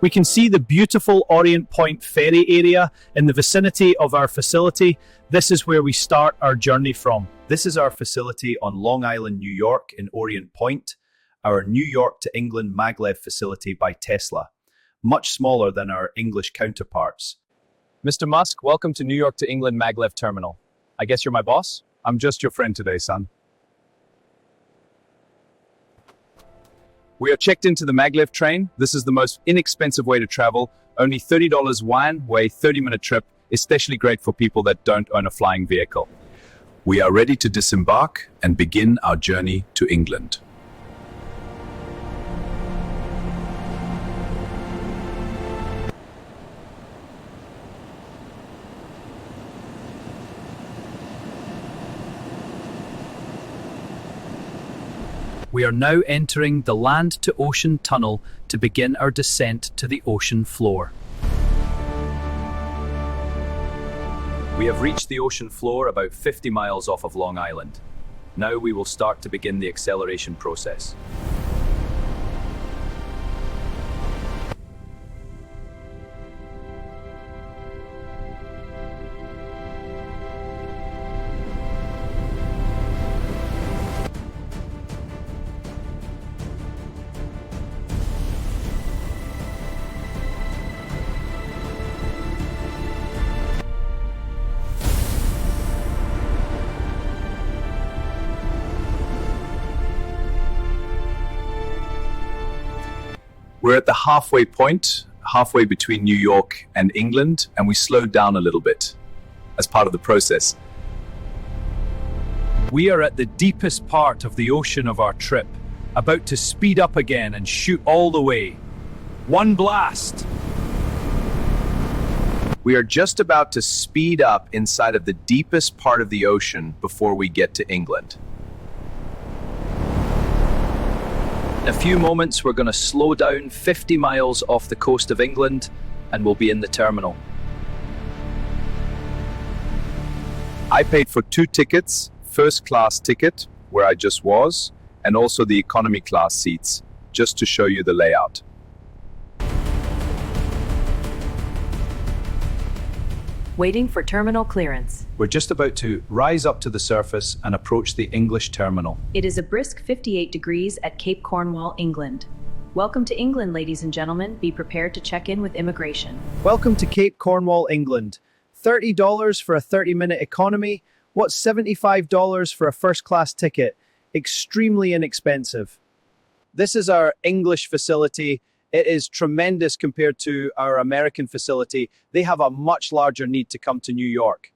We can see the beautiful Orient Point ferry area in the vicinity of our facility. This is where we start our journey from. This is our facility on Long Island, New York in Orient Point, our New York to England maglev facility by Tesla, much smaller than our English counterparts. Mr. Musk, welcome to New York to England maglev terminal. I guess you're my boss? I'm just your friend today, son. We are checked into the maglev train. This is the most inexpensive way to travel. Only $30 one way, 30-minute trip, especially great for people that don't own a flying vehicle. We are ready to disembark and begin our journey to England. We are now entering the land-to-ocean tunnel to begin our descent to the ocean floor. We have reached the ocean floor about 50 miles off of Long Island. Now we will start to begin the acceleration process. We're at the halfway point, halfway between New York and England, and we slowed down a little bit as part of the process. We are at the deepest part of the ocean of our trip, about to speed up again and shoot all the way. One blast! We are just about to speed up inside of the deepest part of the ocean before we get to England. In a few moments, we're going to slow down 50 miles off the coast of England and we'll be in the terminal. I paid for 2 tickets, first class ticket, where I just was, and also the economy class seats, just to show you the layout. Waiting for terminal clearance. We're just about to rise up to the surface and approach the English terminal. It is a brisk 58 degrees at Cape Cornwall, England. Welcome to England, ladies and gentlemen. Be prepared to check in with immigration. Welcome to Cape Cornwall, England. $30 for a 30-minute economy. What's $75 for a first-class ticket? Extremely inexpensive. This is our English facility. It is tremendous compared to our American facility. They have a much larger need to come to New York.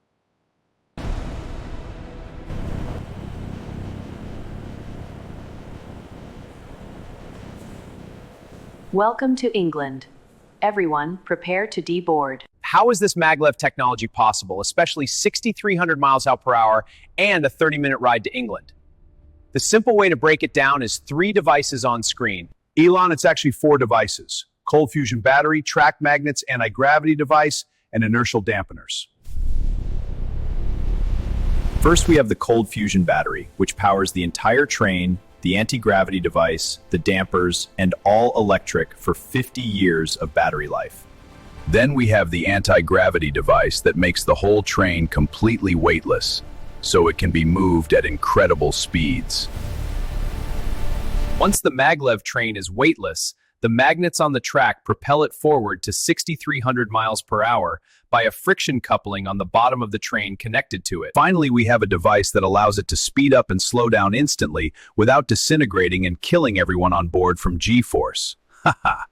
Welcome to England. Everyone, prepare to deboard. How is this maglev technology possible, especially 6,300 miles out per hour and a 30-minute ride to England? The simple way to break it down is 3 devices on screen. Elon, it's actually 4 devices: cold fusion battery, track magnets, anti-gravity device, and inertial dampeners. First, we have the cold fusion battery, which powers the entire train, the anti-gravity device, the dampers, and all electric for 50 years of battery life. Then we have the anti-gravity device that makes the whole train completely weightless, so it can be moved at incredible speeds. Once the maglev train is weightless, the magnets on the track propel it forward to 6,300 miles per hour by a friction coupling on the bottom of the train connected to it. Finally, we have a device that allows it to speed up and slow down instantly without disintegrating and killing everyone on board from G-force. Haha.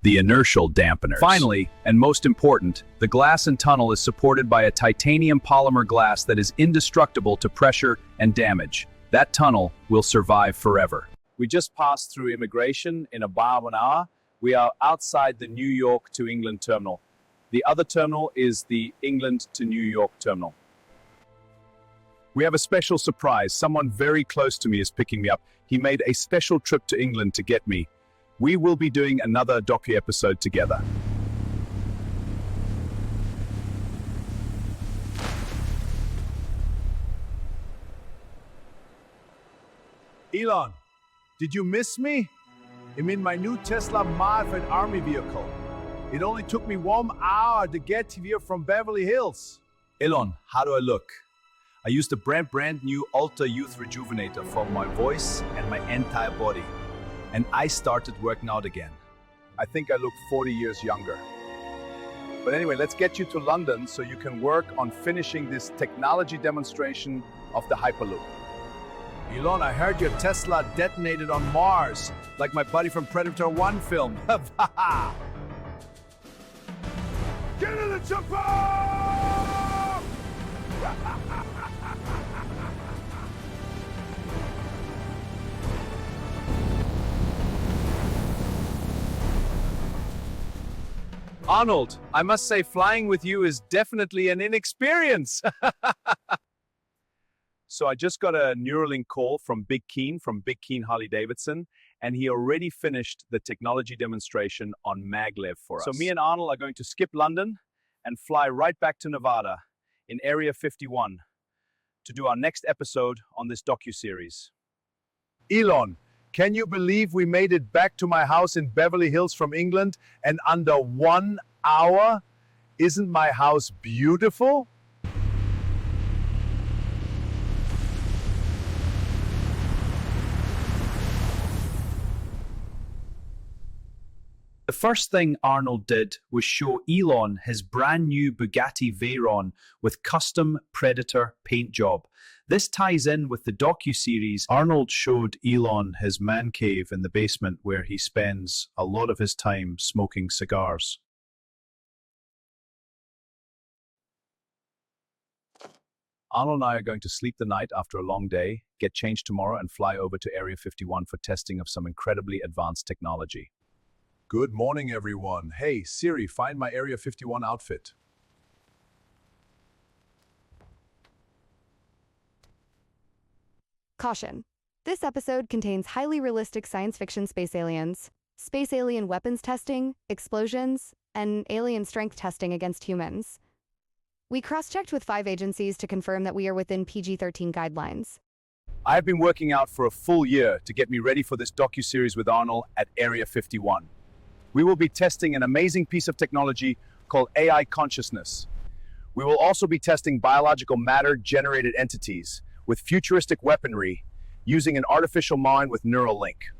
The inertial dampeners. Finally, and most important, the glass and tunnel is supported by a titanium polymer glass that is indestructible to pressure and damage. That tunnel will survive forever. We just passed through immigration in about an hour. We are outside the New York to England terminal. The other terminal is the England to New York terminal. We have a special surprise. Someone very close to me is picking me up. He made a special trip to England to get me. We will be doing another docu episode together. Elon, did you miss me? I'm in my new Tesla Model Army vehicle. It only took me 1 hour to get here from Beverly Hills. Elon, how do I look? I used a brand new Ultra Youth Rejuvenator for my voice and my entire body. And I started working out again. I think I look 40 years younger. But anyway, let's get you to London so you can work on finishing this technology demonstration of the Hyperloop. Elon, I heard your Tesla detonated on Mars, like my buddy from Predator 1 film. Get in the chopper! Arnold, I must say flying with you is definitely an inexperience. So I just got a Neuralink call from Big Keen Harley Davidson, and he already finished the technology demonstration on maglev for us. So me and Arnold are going to skip London and fly right back to Nevada in Area 51 to do our next episode on this docu-series. Elon, can you believe we made it back to my house in Beverly Hills from England and under 1 hour? Isn't my house beautiful? The first thing Arnold did was show Elon his brand new Bugatti Veyron with custom Predator paint job. This ties in with the docu-series. Arnold showed Elon his man cave in the basement where he spends a lot of his time smoking cigars. Arnold and I are going to sleep the night after a long day, get changed tomorrow, and fly over to Area 51 for testing of some incredibly advanced technology. Good morning, everyone. Hey, Siri, find my Area 51 outfit. Caution. This episode contains highly realistic science fiction space aliens, space alien weapons testing, explosions, and alien strength testing against humans. We cross-checked with 5 agencies to confirm that we are within PG-13 guidelines. I've been working out for a full year to get me ready for this docu-series with Arnold at Area 51. We will be testing an amazing piece of technology called AI consciousness. We will also be testing biological matter-generated entities with futuristic weaponry using an artificial mind with Neuralink.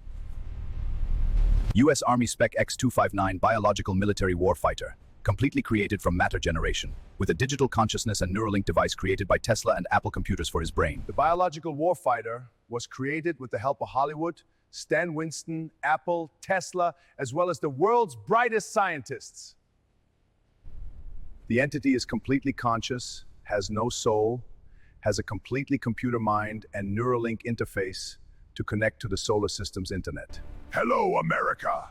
U.S. Army Spec X-259 biological military warfighter, completely created from matter generation, with a digital consciousness and Neuralink device created by Tesla and Apple computers for his brain. The biological warfighter was created with the help of Hollywood, Stan Winston, Apple, Tesla, as well as the world's brightest scientists. The entity is completely conscious, has no soul, has a completely computer mind and Neuralink interface to connect to the solar system's internet. Hello, America.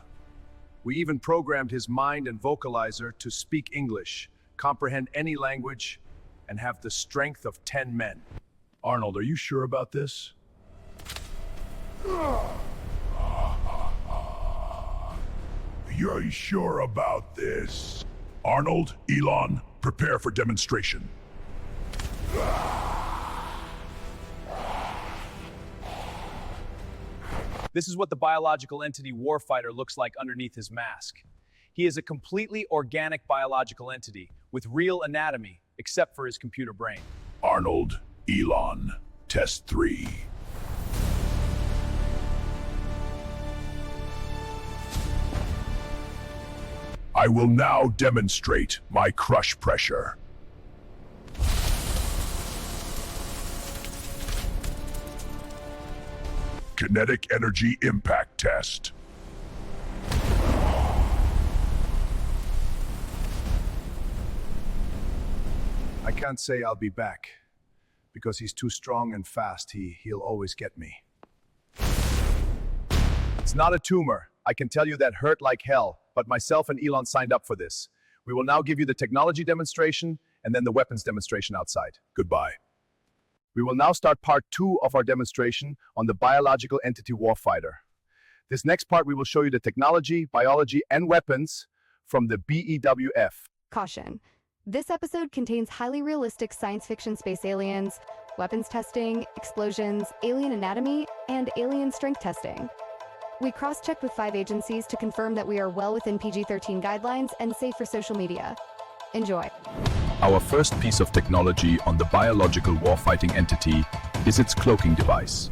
We even programmed his mind and vocalizer to speak English, comprehend any language, and have the strength of 10 men. Arnold, are you sure about this? You're sure about this? Arnold, Elon, prepare for demonstration. This is what the biological entity warfighter looks like underneath his mask. He is a completely organic biological entity with real anatomy, except for his computer brain. Arnold, Elon, test 3. I will now demonstrate my crush pressure. Kinetic energy impact test. I can't say I'll be back, because he's too strong and fast. He'll always get me. It's not a tumor. I can tell you that hurt like hell, but myself and Elon signed up for this. We will now give you the technology demonstration and then the weapons demonstration outside. Goodbye. We will now start part 2 of our demonstration on the biological entity warfighter. This next part, we will show you the technology, biology, and weapons from the BEWF. Caution. This episode contains highly realistic science fiction space aliens, weapons testing, explosions, alien anatomy, and alien strength testing. We cross-checked with 5 agencies to confirm that we are well within PG-13 guidelines and safe for social media. Enjoy. Our first piece of technology on the biological warfighting entity is its cloaking device.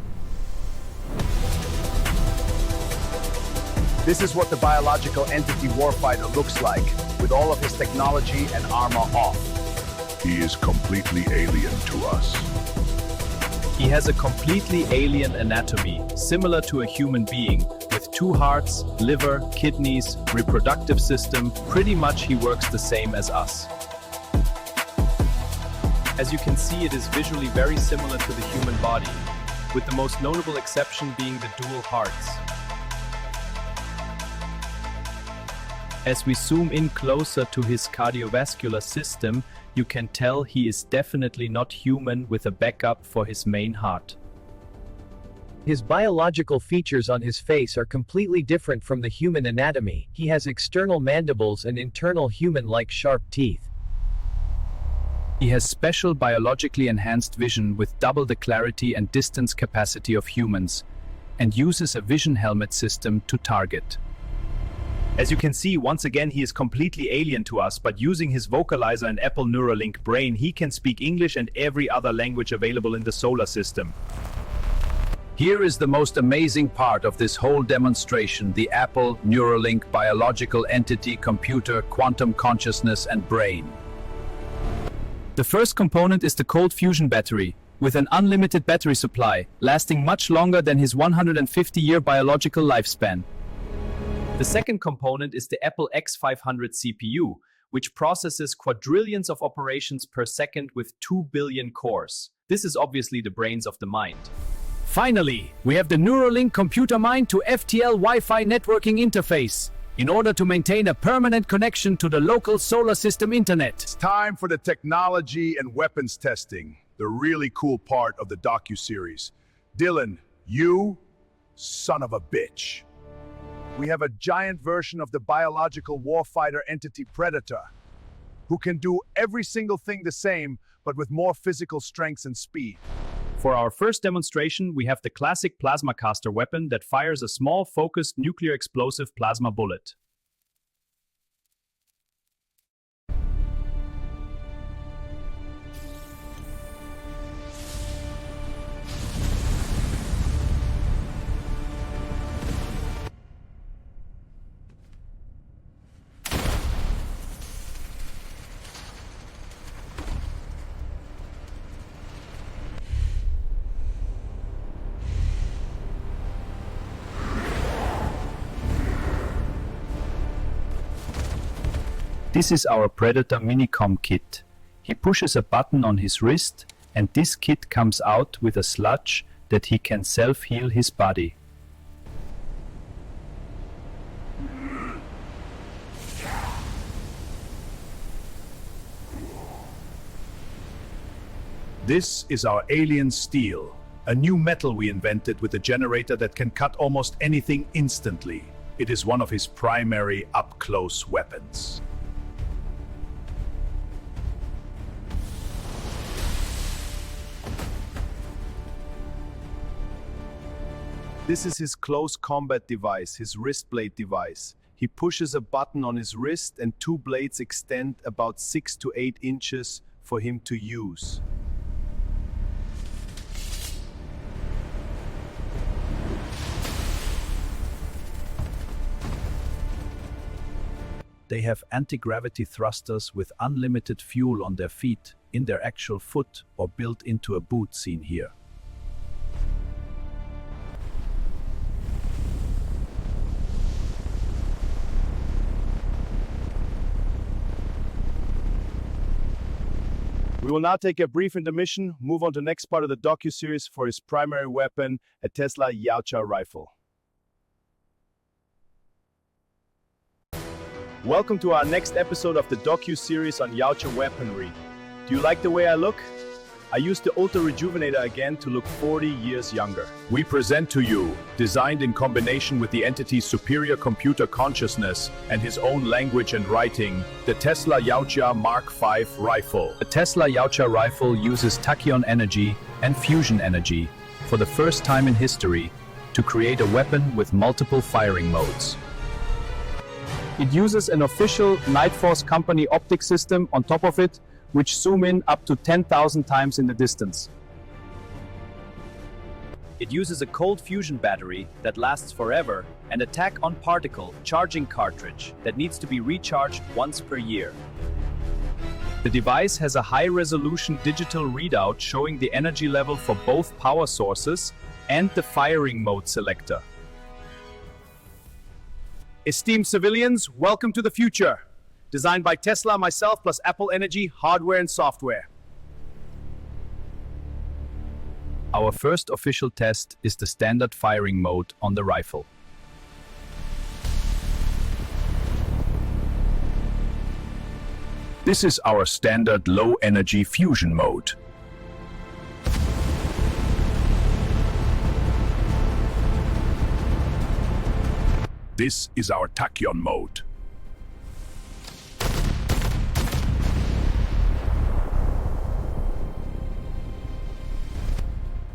This is what the biological entity warfighter looks like, with all of his technology and armor off. He is completely alien to us. He has a completely alien anatomy, similar to a human being, with 2 hearts, liver, kidneys, reproductive system. Pretty much he works the same as us. As you can see, it is visually very similar to the human body, with the most notable exception being the dual hearts. As we zoom in closer to his cardiovascular system, you can tell he is definitely not human with a backup for his main heart. His biological features on his face are completely different from the human anatomy. He has external mandibles and internal human-like sharp teeth. He has special biologically enhanced vision with double the clarity and distance capacity of humans, and uses a vision helmet system to target. As you can see, once again, he is completely alien to us, but using his vocalizer and Apple Neuralink brain, he can speak English and every other language available in the solar system. Here is the most amazing part of this whole demonstration: the Apple Neuralink biological entity, computer, quantum consciousness, and brain. The first component is the cold fusion battery, with an unlimited battery supply, lasting much longer than his 150-year biological lifespan. The second component is the Apple X500 CPU, which processes quadrillions of operations per second with 2 billion cores. This is obviously the brains of the mind. Finally, we have the Neuralink computer mind to FTL Wi-Fi networking interface, in order to maintain a permanent connection to the local solar system internet. It's time for the technology and weapons testing, the really cool part of the docu-series. Dylan, you son of a bitch. We have a giant version of the biological warfighter entity Predator, who can do every single thing the same, but with more physical strength and speed. For our first demonstration, we have the classic plasma caster weapon that fires a small, focused, nuclear explosive plasma bullet. This is our Predator Minicom kit. He pushes a button on his wrist, and this kit comes out with a sludge that he can self-heal his body. This is our alien steel, a new metal we invented with a generator that can cut almost anything instantly. It is one of his primary up-close weapons. This is his close combat device, his wrist blade device. He pushes a button on his wrist and two blades extend about 6 to 8 inches for him to use. They have anti-gravity thrusters with unlimited fuel on their feet, in their actual foot, or built into a boot seen here. We will now take a brief intermission, move on to the next part of the docu-series for his primary weapon, a Tesla Yautja rifle. Welcome to our next episode of the docu-series on Yautja weaponry. Do you like the way I look? I used the Ultra Rejuvenator again to look 40 years younger. We present to you, designed in combination with the entity's superior computer consciousness and his own language and writing, the Tesla Yautja Mark V rifle. The Tesla Yautja rifle uses tachyon energy and fusion energy for the first time in history to create a weapon with multiple firing modes. It uses an official Nightforce company optic system on top of it, which zoom in up to 10,000 times in the distance. It uses a cold fusion battery that lasts forever and a tack-on particle charging cartridge that needs to be recharged once per year. The device has a high-resolution digital readout showing the energy level for both power sources and the firing mode selector. Esteemed civilians, welcome to the future. Designed by Tesla, myself, plus Apple Energy, hardware and software. Our first official test is the standard firing mode on the rifle. This is our standard low-energy fusion mode. This is our tachyon mode.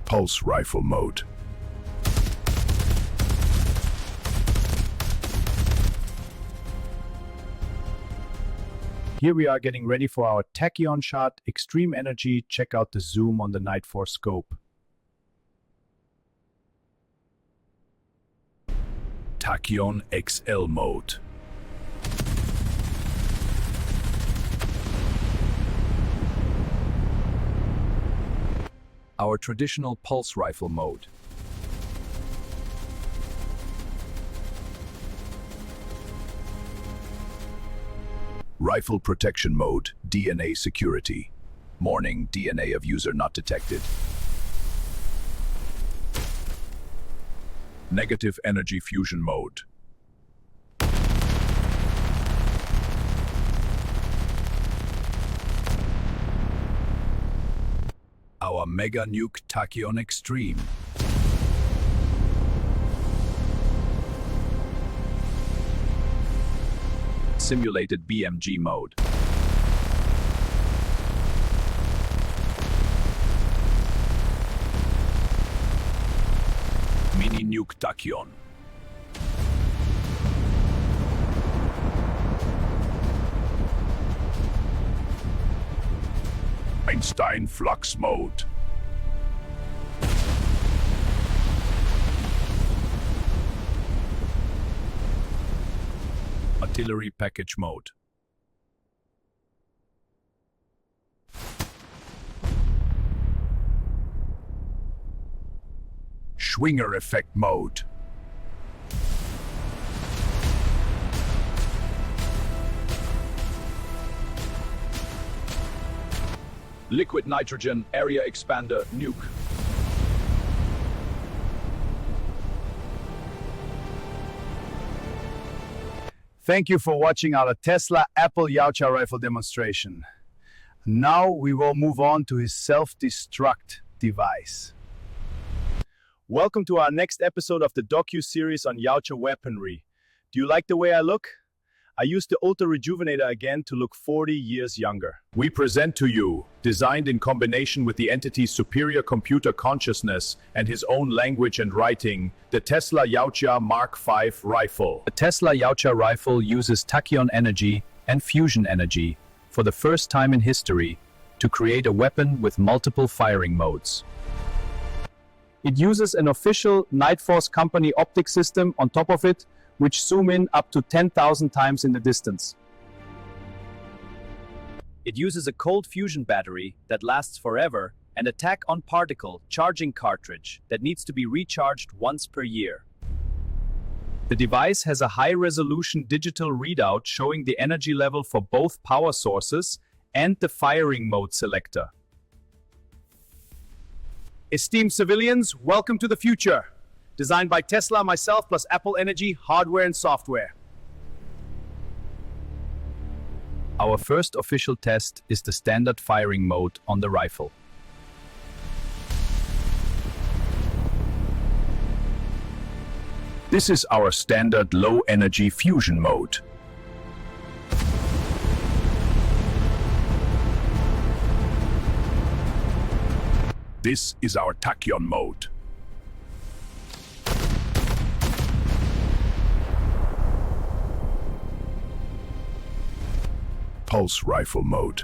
Pulse rifle mode. Here we are getting ready for our tachyon shot, extreme energy. Check out the zoom on the Nightforce scope. Tachyon XL mode. Our traditional pulse rifle mode. Rifle protection mode, DNA security. Warning, DNA of user not detected. Negative energy fusion mode. Our Mega Nuke Tachyon Extreme. Simulated BMG mode. Mini Nuke Tachyon. Einstein Flux mode. Artillery package mode. Schwinger effect mode. Liquid nitrogen area expander nuke. Thank you for watching our Tesla Apple Yautja rifle demonstration. Now we will move on to his self-destruct device. Welcome to our next episode of the docu-series on Yautja weaponry. Do you like the way I look? I used the Ultra Rejuvenator again to look 40 years younger. We present to you, designed in combination with the entity's superior computer consciousness and his own language and writing, the Tesla Yautja Mark V rifle. The Tesla Yautja rifle uses tachyon energy and fusion energy for the first time in history to create a weapon with multiple firing modes. It uses an official Nightforce company optic system on top of it, which zoom in up to 10,000 times in the distance. It uses a cold fusion battery that lasts forever and a tack-on-particle charging cartridge that needs to be recharged once per year. The device has a high-resolution digital readout showing the energy level for both power sources and the firing mode selector. Esteemed civilians, welcome to the future. Designed by Tesla, myself, plus Apple Energy, hardware and software. Our first official test is the standard firing mode on the rifle. This is our standard low-energy fusion mode. This is our tachyon mode. Pulse rifle mode.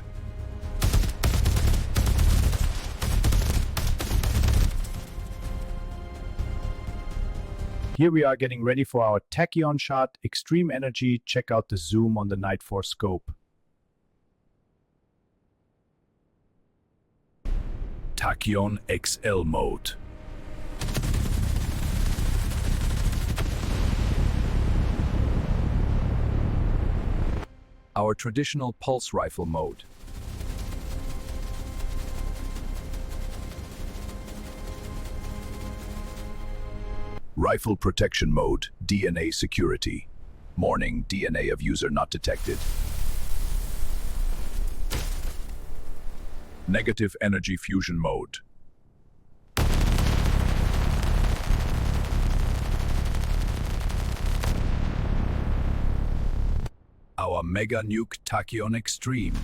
Here we are getting ready for our tachyon shot, extreme energy. Check out the zoom on the Nightforce scope. Tachyon XL mode. Our traditional pulse rifle mode. Rifle protection mode, DNA security. Warning, DNA of user not detected. Negative energy fusion mode. Our Mega Nuke Tachyon Extreme.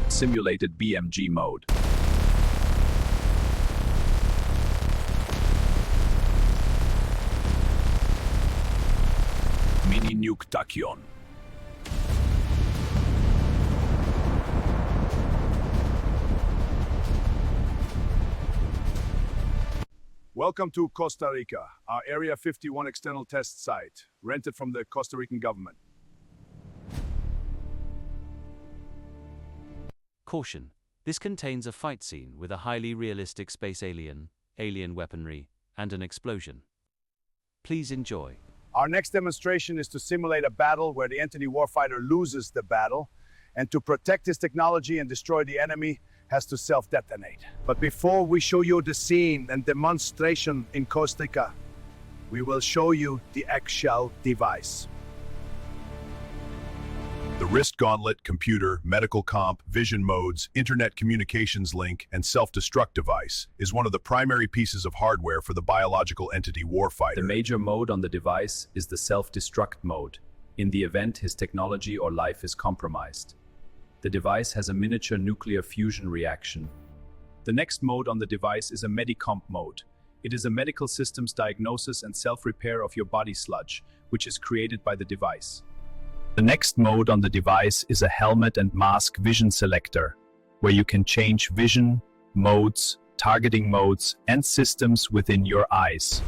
Simulated BMG mode. Mini Nuke Tachyon. Welcome to Costa Rica, our Area 51 external test site, rented from the Costa Rican government. Caution. This contains a fight scene with a highly realistic space alien, alien weaponry, and an explosion. Please enjoy. Our next demonstration is to simulate a battle where the entity warfighter loses the battle, and to protect his technology and destroy the enemy, has to self-detonate. But before we show you the scene and demonstration in Costa Rica, we will show you the eggshell device. The wrist gauntlet, computer, medical comp, vision modes, internet communications link, and self-destruct device is one of the primary pieces of hardware for the biological entity warfighter. The major mode on the device is the self-destruct mode, in the event his technology or life is compromised. The device has a miniature nuclear fusion reaction. The next mode on the device is a Medicomp mode. It is a medical systems diagnosis and self-repair of your body sludge, which is created by the device. The next mode on the device is a helmet and mask vision selector, where you can change vision, modes, targeting modes, and systems within your eyes.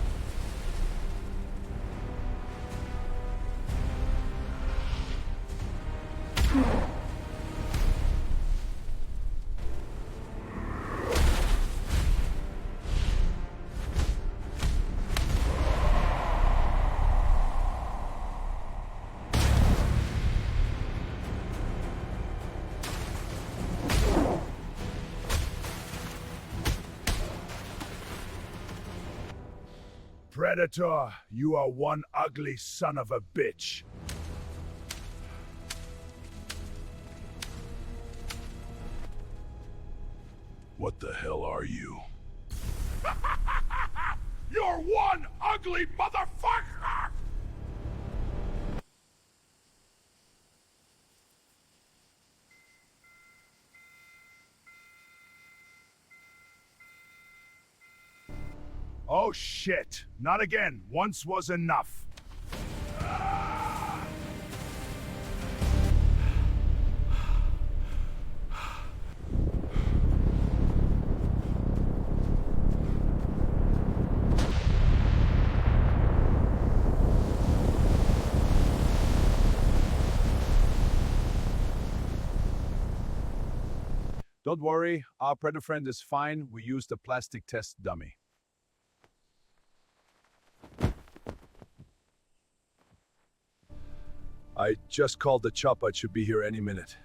Predator, you are one ugly son of a bitch. What the hell are you? You're one ugly motherfucker! Oh shit, not again. Once was enough. Don't worry, our Predator friend is fine. We used a plastic test dummy. I just called the chopper. It should be here any minute.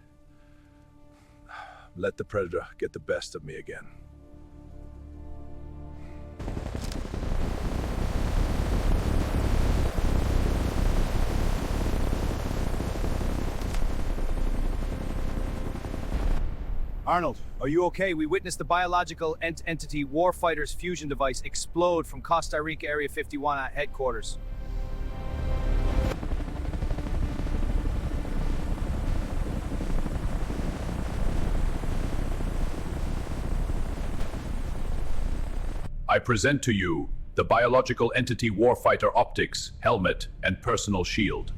Let the Predator get the best of me again. Arnold, are you okay? We witnessed the biological entity Warfighter's fusion device explode from Costa Rica Area 51 at headquarters. I present to you the biological entity Warfighter optics, helmet, and personal shield.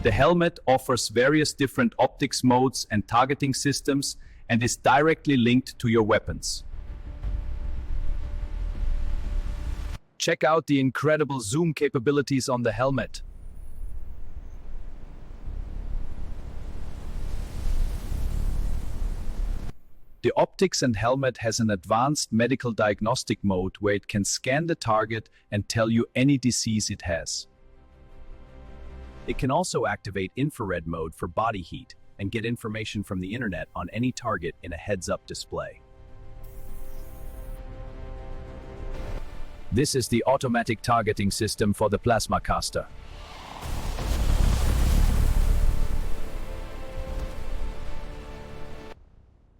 The helmet offers various different optics modes and targeting systems and is directly linked to your weapons. Check out the incredible zoom capabilities on the helmet. The optics and helmet has an advanced medical diagnostic mode where it can scan the target and tell you any disease it has. It can also activate infrared mode for body heat and get information from the internet on any target in a heads-up display. This is the automatic targeting system for the plasma caster.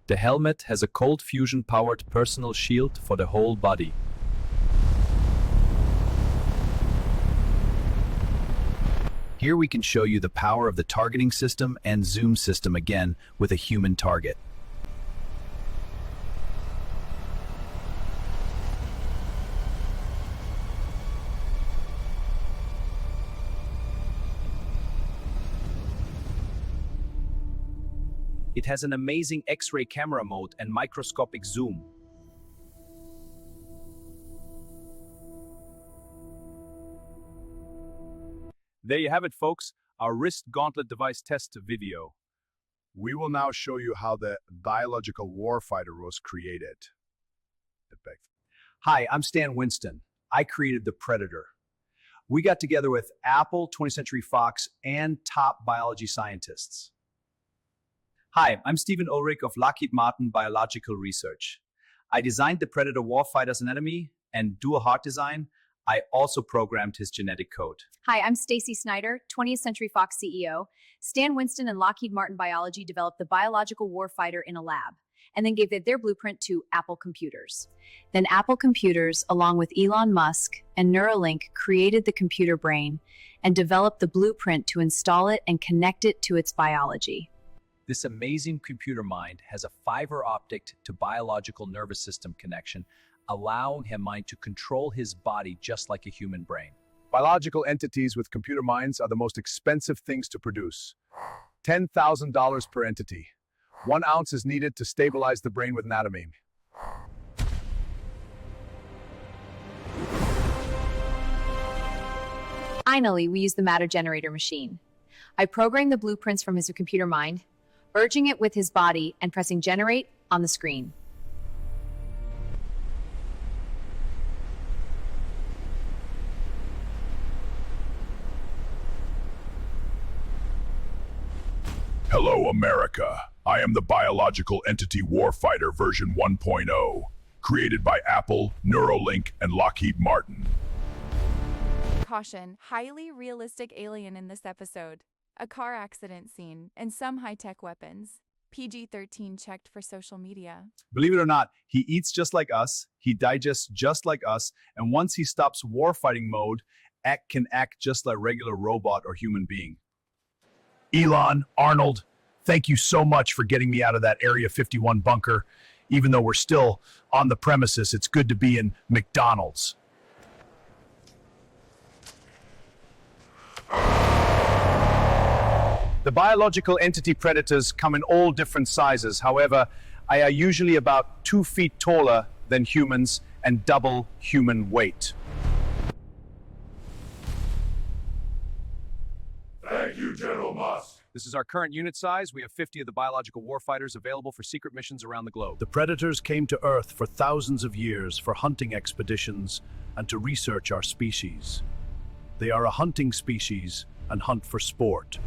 The helmet has a cold fusion-powered personal shield for the whole body. Here we can show you the power of the targeting system and zoom system again with a human target. It has an amazing X-ray camera mode and microscopic zoom. There you have it, folks, our wrist gauntlet device test video. We will now show you how the biological warfighter was created. Hi, I'm Stan Winston. I created the Predator. We got together with Apple, 20th Century Fox, and top biology scientists. Hi, I'm Stephen Ulrich of Lockheed Martin Biological Research. I designed the Predator warfighter's anatomy and dual heart design. I also programmed his genetic code. Hi, I'm Stacy Snyder, 20th Century Fox CEO. Stan Winston and Lockheed Martin Biology developed the biological warfighter in a lab and then gave their blueprint to Apple Computers. Then Apple Computers, along with Elon Musk and Neuralink, created the computer brain and developed the blueprint to install it and connect it to its biology. This amazing computer mind has a fiber optic to biological nervous system connection, allowing his mind to control his body just like a human brain. Biological entities with computer minds are the most expensive things to produce. $10,000 per entity. 1 ounce is needed to stabilize the brain with anatomy. Finally, we use the matter generator machine. I programmed the blueprints from his computer mind, merging it with his body and pressing generate on the screen. Hello, America. I am the biological entity warfighter version 1.0. created by Apple, Neuralink, and Lockheed Martin. Caution, highly realistic alien in this episode. A car accident scene and some high-tech weapons. PG-13 checked for social media. Believe it or not, he eats just like us, he digests just like us, and once he stops warfighting mode, can act just like a regular robot or human being. Elon, Arnold, thank you so much for getting me out of that Area 51 bunker. Even though we're still on the premises, it's good to be in McDonald's. The biological entity predators come in all different sizes. However, they are usually about 2 feet taller than humans and double human weight. Thank you, General Musk. This is our current unit size. We have 50 of the biological warfighters available for secret missions around the globe. The predators came to Earth for thousands of years for hunting expeditions and to research our species. They are a hunting species and hunt for sport.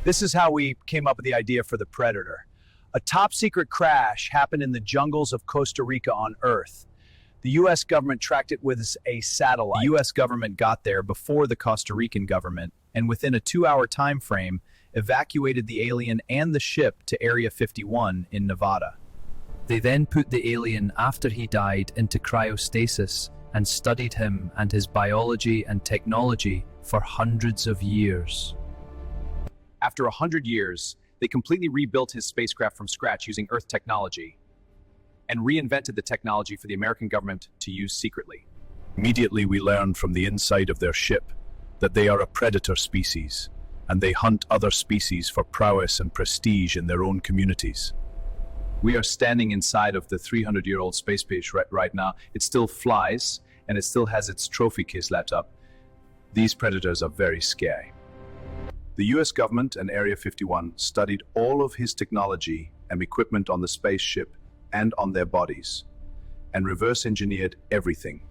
This is how we came up with the idea for the Predator. A top-secret crash happened in the jungles of Costa Rica on Earth. The U.S. government tracked it with a satellite. The U.S. government got there before the Costa Rican government, and within a 2-hour time frame, evacuated the alien and the ship to Area 51 in Nevada. They then put the alien after he died into cryostasis and studied him and his biology and technology for hundreds of years. After 100 years, they completely rebuilt his spacecraft from scratch using Earth technology and reinvented the technology for the American government to use secretly. Immediately, we learned from the inside of their ship that they are a predator species, and they hunt other species for prowess and prestige in their own communities. We are standing inside of the 300-year-old space station right now. It still flies, and it still has its trophy case laptop. These predators are very scary. The US government and Area 51 studied all of his technology and equipment on the spaceship and on their bodies, and reverse engineered everything.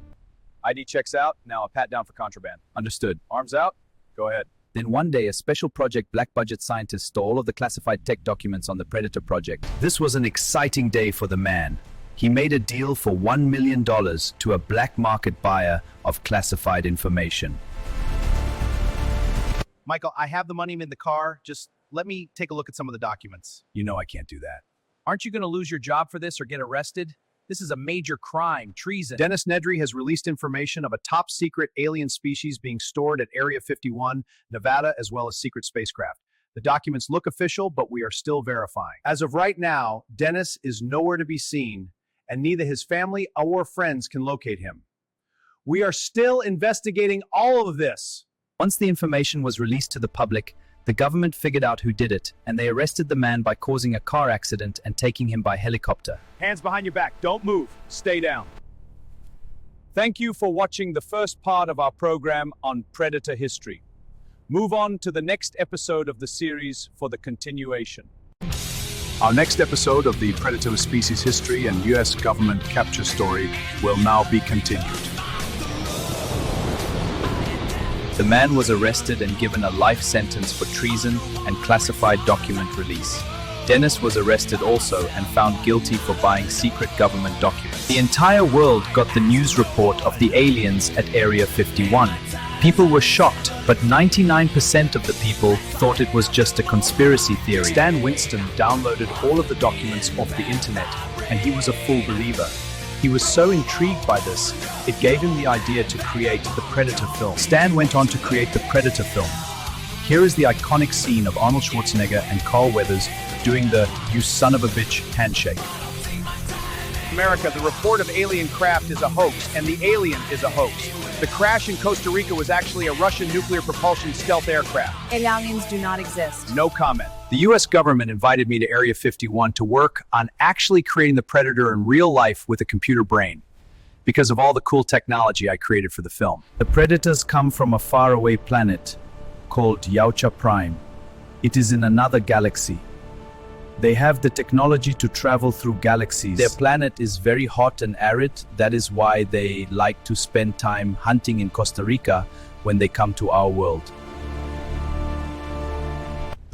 ID checks out, now a pat down for contraband. Understood. Arms out, go ahead. Then one day, a special project black budget scientist stole all of the classified tech documents on the Predator project. This was an exciting day for the man. He made a deal for $1 million to a black market buyer of classified information. Michael, I have the money in the car. Just let me take a look at some of the documents. You know I can't do that. Aren't you going to lose your job for this or get arrested? This is a major crime, treason. Dennis Nedry has released information of a top-secret alien species being stored at Area 51, Nevada, as well as secret spacecraft. The documents look official, but we are still verifying. As of right now, Dennis is nowhere to be seen, and neither his family or friends can locate him. We are still investigating all of this. Once the information was released to the public, the government figured out who did it, and they arrested the man by causing a car accident and taking him by helicopter. Hands behind your back. Don't move. Stay down. Thank you for watching the first part of our program on Predator history. Move on to the next episode of the series for the continuation. Our next episode of the Predator species history and US government capture story will now be continued. The man was arrested and given a life sentence for treason and classified document release. Dennis was arrested also and found guilty for buying secret government documents. The entire world got the news report of the aliens at Area 51. People were shocked, but 99% of the people thought it was just a conspiracy theory. Stan Winston downloaded all of the documents off the internet, and he was a full believer. He was so intrigued by this, it gave him the idea to create the Predator film. Stan went on to create the Predator film. Here is the iconic scene of Arnold Schwarzenegger and Carl Weathers doing the "you son of a bitch" handshake. America, the report of alien craft is a hoax, and the alien is a hoax. The crash in Costa Rica was actually a Russian nuclear propulsion stealth aircraft. Aliens do not exist. No comment. The US government invited me to Area 51 to work on actually creating the Predator in real life with a computer brain, because of all the cool technology I created for the film. The predators come from a faraway planet called Yautja Prime. It is in another galaxy. They have the technology to travel through galaxies. Their planet is very hot and arid. That is why they like to spend time hunting in Costa Rica when they come to our world.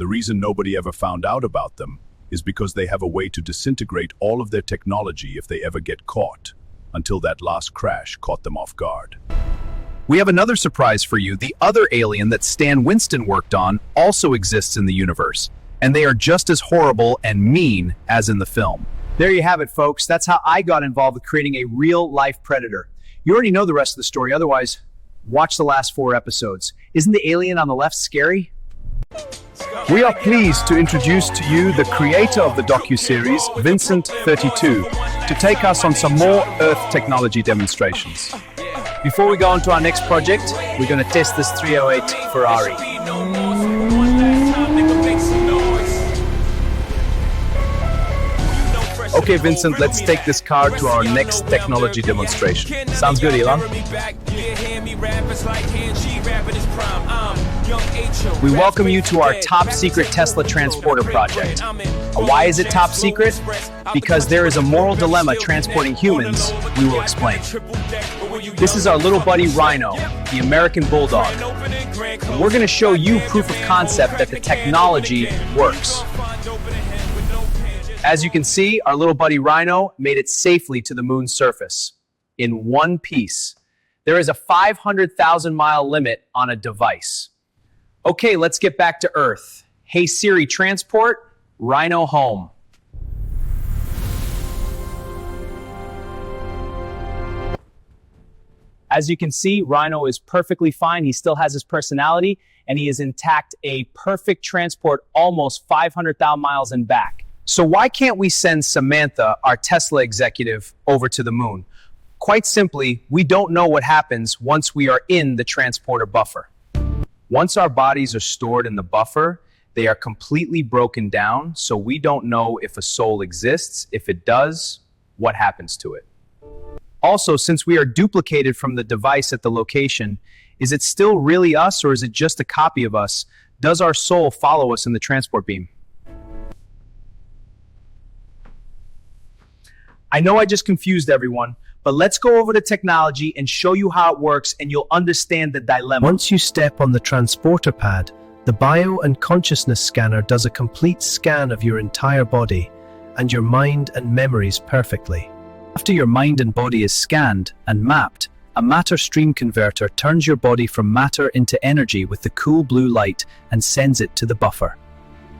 The reason nobody ever found out about them is because they have a way to disintegrate all of their technology if they ever get caught, until that last crash caught them off guard. We have another surprise for you. The other alien that Stan Winston worked on also exists in the universe, and they are just as horrible and mean as in the film. There you have it, folks. That's how I got involved with creating a real-life predator. You already know the rest of the story. Otherwise, watch the last 4 episodes. Isn't the alien on the left scary? We are pleased to introduce to you the creator of the docu-series, Vincent32, to take us on some more Earth technology demonstrations. Before we go on to our next project, we're going to test this 308 Ferrari. Okay, Vincent, let's take this car to our next technology demonstration. Sounds good, Elon. We welcome you to our top secret Tesla transporter project. Why is it top secret? Because there is a moral dilemma transporting humans, we will explain. This is our little buddy Rhino, the American Bulldog. And we're going to show you proof of concept that the technology works. As you can see, our little buddy Rhino made it safely to the moon's surface in one piece. There is a 500,000-mile limit on a device. Okay, let's get back to Earth. Hey Siri, transport Rhino home. As you can see, Rhino is perfectly fine. He still has his personality, and he is intact, a perfect transport almost 500,000 miles and back. So why can't we send Samantha, our Tesla executive, over to the moon? Quite simply, we don't know what happens once we are in the transporter buffer. Once our bodies are stored in the buffer, they are completely broken down, so we don't know if a soul exists. If it does, what happens to it? Also, since we are duplicated from the device at the location, is it still really us or is it just a copy of us? Does our soul follow us in the transport beam? I know I just confused everyone, but let's go over the technology and show you how it works and you'll understand the dilemma. Once you step on the transporter pad, the bio and consciousness scanner does a complete scan of your entire body and your mind and memories perfectly. After your mind and body is scanned and mapped, a matter stream converter turns your body from matter into energy with the cool blue light and sends it to the buffer.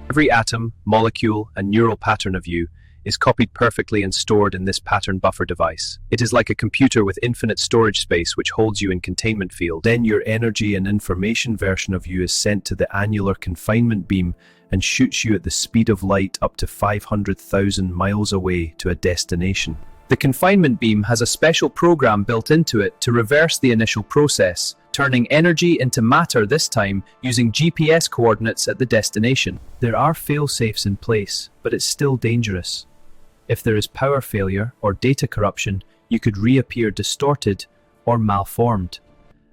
Every atom, molecule, and neural pattern of you is copied perfectly and stored in this pattern buffer device. It is like a computer with infinite storage space which holds you in containment field. Then your energy and information version of you is sent to the annular confinement beam and shoots you at the speed of light up to 500,000 miles away to a destination. The confinement beam has a special program built into it to reverse the initial process, turning energy into matter this time using GPS coordinates at the destination. There are fail-safes in place, but it's still dangerous. If there is power failure or data corruption, you could reappear distorted or malformed.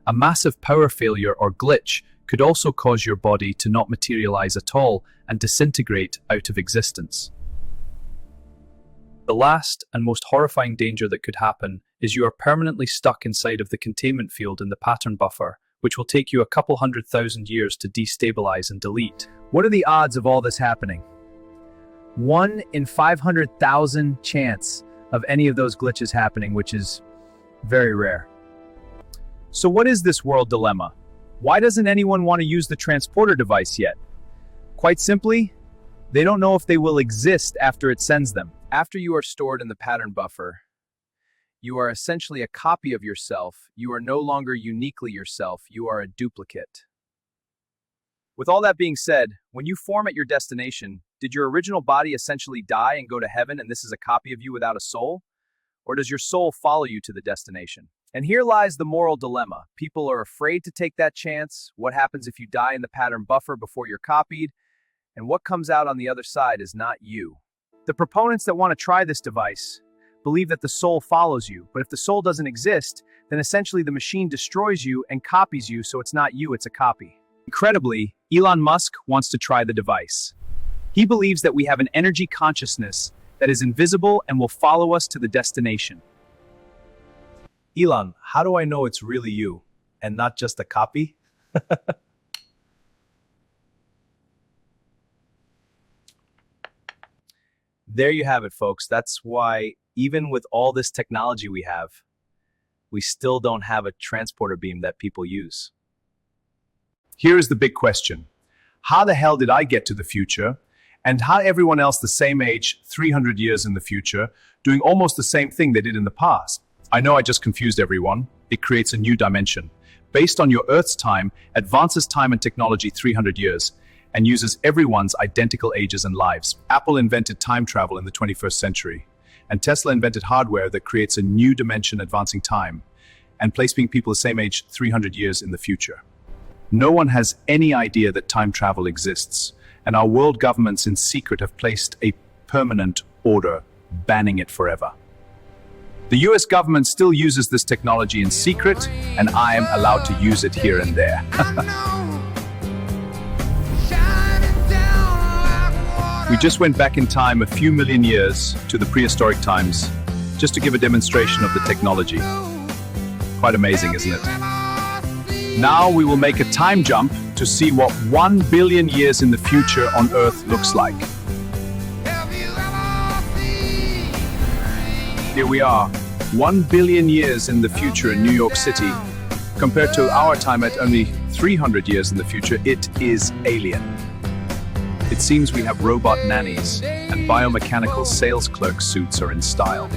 A massive power failure or glitch could also cause your body to not materialize at all and disintegrate out of existence. The last and most horrifying danger that could happen is you are permanently stuck inside of the containment field in the pattern buffer, which will take you a couple 100,000 years to destabilize and delete. What are the odds of all this happening? 1 in 500,000 chance of any of those glitches happening, which is very rare. So what is this world dilemma? Why doesn't anyone want to use the transporter device yet? Quite simply, they don't know if they will exist after it sends them. After you are stored in the pattern buffer, you are essentially a copy of yourself. You are no longer uniquely yourself. You are a duplicate. With all that being said, when you form at your destination, did your original body essentially die and go to heaven and this is a copy of you without a soul? Or does your soul follow you to the destination? And here lies the moral dilemma. People are afraid to take that chance. What happens if you die in the pattern buffer before you're copied? And what comes out on the other side is not you. The proponents that want to try this device believe that the soul follows you, but if the soul doesn't exist, then essentially the machine destroys you and copies you, so it's not you, it's a copy. Incredibly, Elon Musk wants to try the device. He believes that we have an energy consciousness that is invisible and will follow us to the destination. Elon, how do I know it's really you and not just a copy? There you have it, folks. That's why, even with all this technology we have, we still don't have a transporter beam that people use. Here is the big question. How the hell did I get to the future? And how everyone else the same age, 300 years in the future, doing almost the same thing they did in the past? I know I just confused everyone. It creates a new dimension. Based on your Earth's time, advances time and technology 300 years, and uses everyone's identical ages and lives. Apple invented time travel in the 21st century, and Tesla invented hardware that creates a new dimension advancing time, and placing people the same age 300 years in the future. No one has any idea that time travel exists, and our world governments in secret have placed a permanent order banning it forever. The US government still uses this technology in secret, and I am allowed to use it here and there. We just went back in time a few million years to the prehistoric times, just to give a demonstration of the technology. Quite amazing, isn't it? Now we will make a time jump to see what 1 billion years in the future on Earth looks like. Here we are, 1 billion years in the future in New York City. Compared to our time at only 300 years in the future, it is alien. It seems we have robot nannies, and biomechanical sales clerk suits are in style.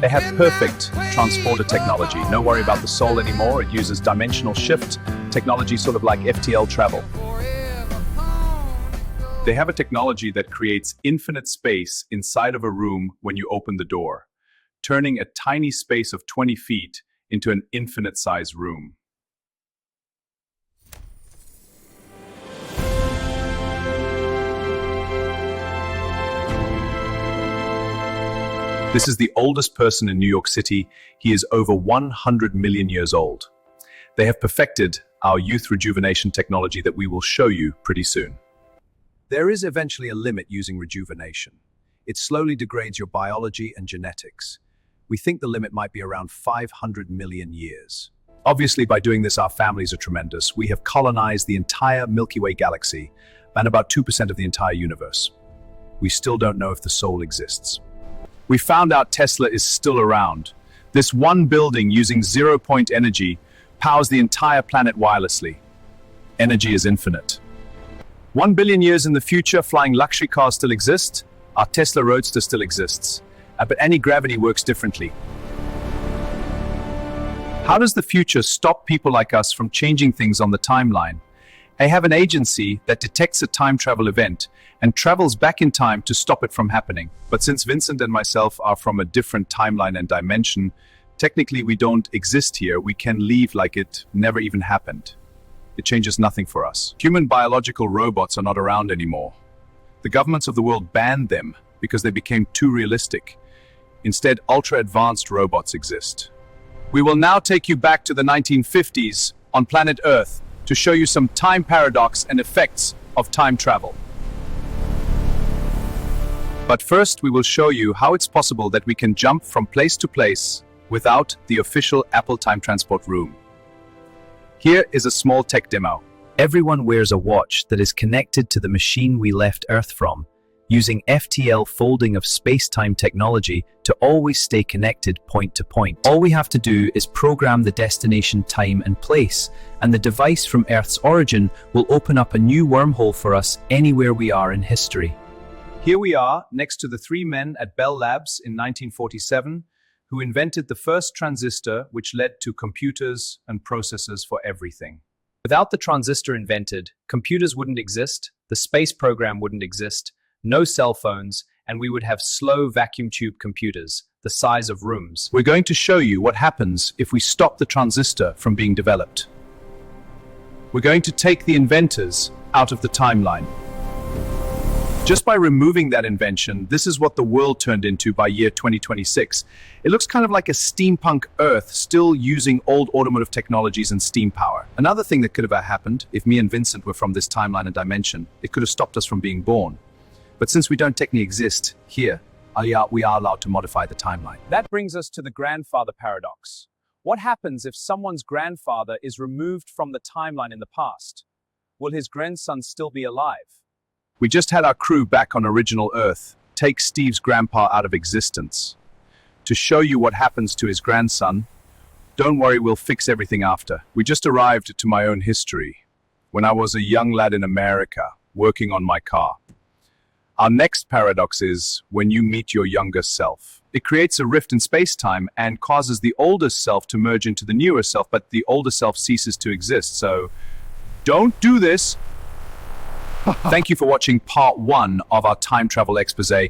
They have perfect transporter technology. No worry about the soul anymore. It uses dimensional shift technology, sort of like FTL travel. They have a technology that creates infinite space inside of a room when you open the door, turning a tiny space of 20 feet into an infinite-sized room. This is the oldest person in New York City. He is over 100 million years old. They have perfected our youth rejuvenation technology that we will show you pretty soon. There is eventually a limit using rejuvenation. It slowly degrades your biology and genetics. We think the limit might be around 500 million years. Obviously, by doing this, our families are tremendous. We have colonized the entire Milky Way galaxy and about 2% of the entire universe. We still don't know if the soul exists. We found out Tesla is still around. This one building using zero-point energy powers the entire planet wirelessly. Energy is infinite. 1 billion years in the future, flying luxury cars still exist. Our Tesla Roadster still exists. But anti-gravity works differently. How does the future stop people like us from changing things on the timeline? I have an agency that detects a time travel event and travels back in time to stop it from happening. But since Vincent and myself are from a different timeline and dimension, technically we don't exist here. We can leave like it never even happened. It changes nothing for us. Human biological robots are not around anymore. The governments of the world banned them because they became too realistic. Instead, ultra-advanced robots exist. We will now take you back to the 1950s on planet Earth to show you some time paradox and effects of time travel. But first, we will show you how it's possible that we can jump from place to place without the official Apple time transport room. Here is a small tech demo. Everyone wears a watch that is connected to the machine we left Earth from, using FTL folding of space-time technology to always stay connected point to point. All we have to do is program the destination time and place, and the device from Earth's origin will open up a new wormhole for us anywhere we are in history. Here we are, next to the three men at Bell Labs in 1947, who invented the first transistor, which led to computers and processors for everything. Without the transistor invented, computers wouldn't exist, the space program wouldn't exist, no cell phones, and we would have slow vacuum tube computers, the size of rooms. We're going to show you what happens if we stop the transistor from being developed. We're going to take the inventors out of the timeline. Just by removing that invention, this is what the world turned into by year 2026. It looks kind of like a steampunk Earth, still using old automotive technologies and steam power. Another thing that could have happened, if me and Vincent were from this timeline and dimension, it could have stopped us from being born. But since we don't technically exist here, we are allowed to modify the timeline. That brings us to the grandfather paradox. What happens if someone's grandfather is removed from the timeline in the past? Will his grandson still be alive? We just had our crew back on original Earth take Steve's grandpa out of existence. To show you what happens to his grandson, don't worry, we'll fix everything after. We just arrived to my own history, when I was a young lad in America, working on my car. Our next paradox is when you meet your younger self. It creates a rift in space-time and causes the older self to merge into the newer self, but the older self ceases to exist. So, don't do this. Thank you for watching part 1 of our time travel expose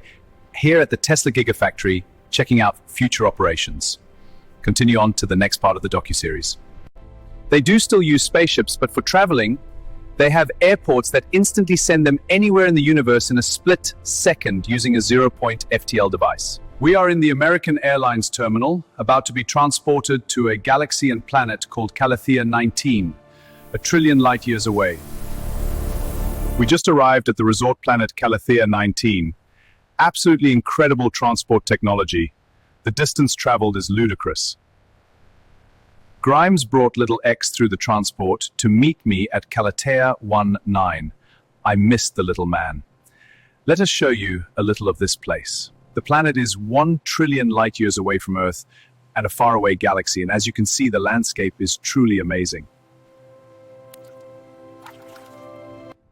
here at the Tesla Gigafactory, checking out future operations. Continue on to the next part of the docu-series. They do still use spaceships, but for traveling, they have airports that instantly send them anywhere in the universe in a split second using a 0-point FTL device. We are in the American Airlines terminal, about to be transported to a galaxy and planet called Calathea 19, a trillion light years away. We just arrived at the resort planet Calathea 19. Absolutely incredible transport technology. The distance traveled is ludicrous. Grimes brought little X through the transport to meet me at Calathea 19. I missed the little man. Let us show you a little of this place. The planet is 1 trillion light years away from Earth and a faraway galaxy, and as you can see, the landscape is truly amazing.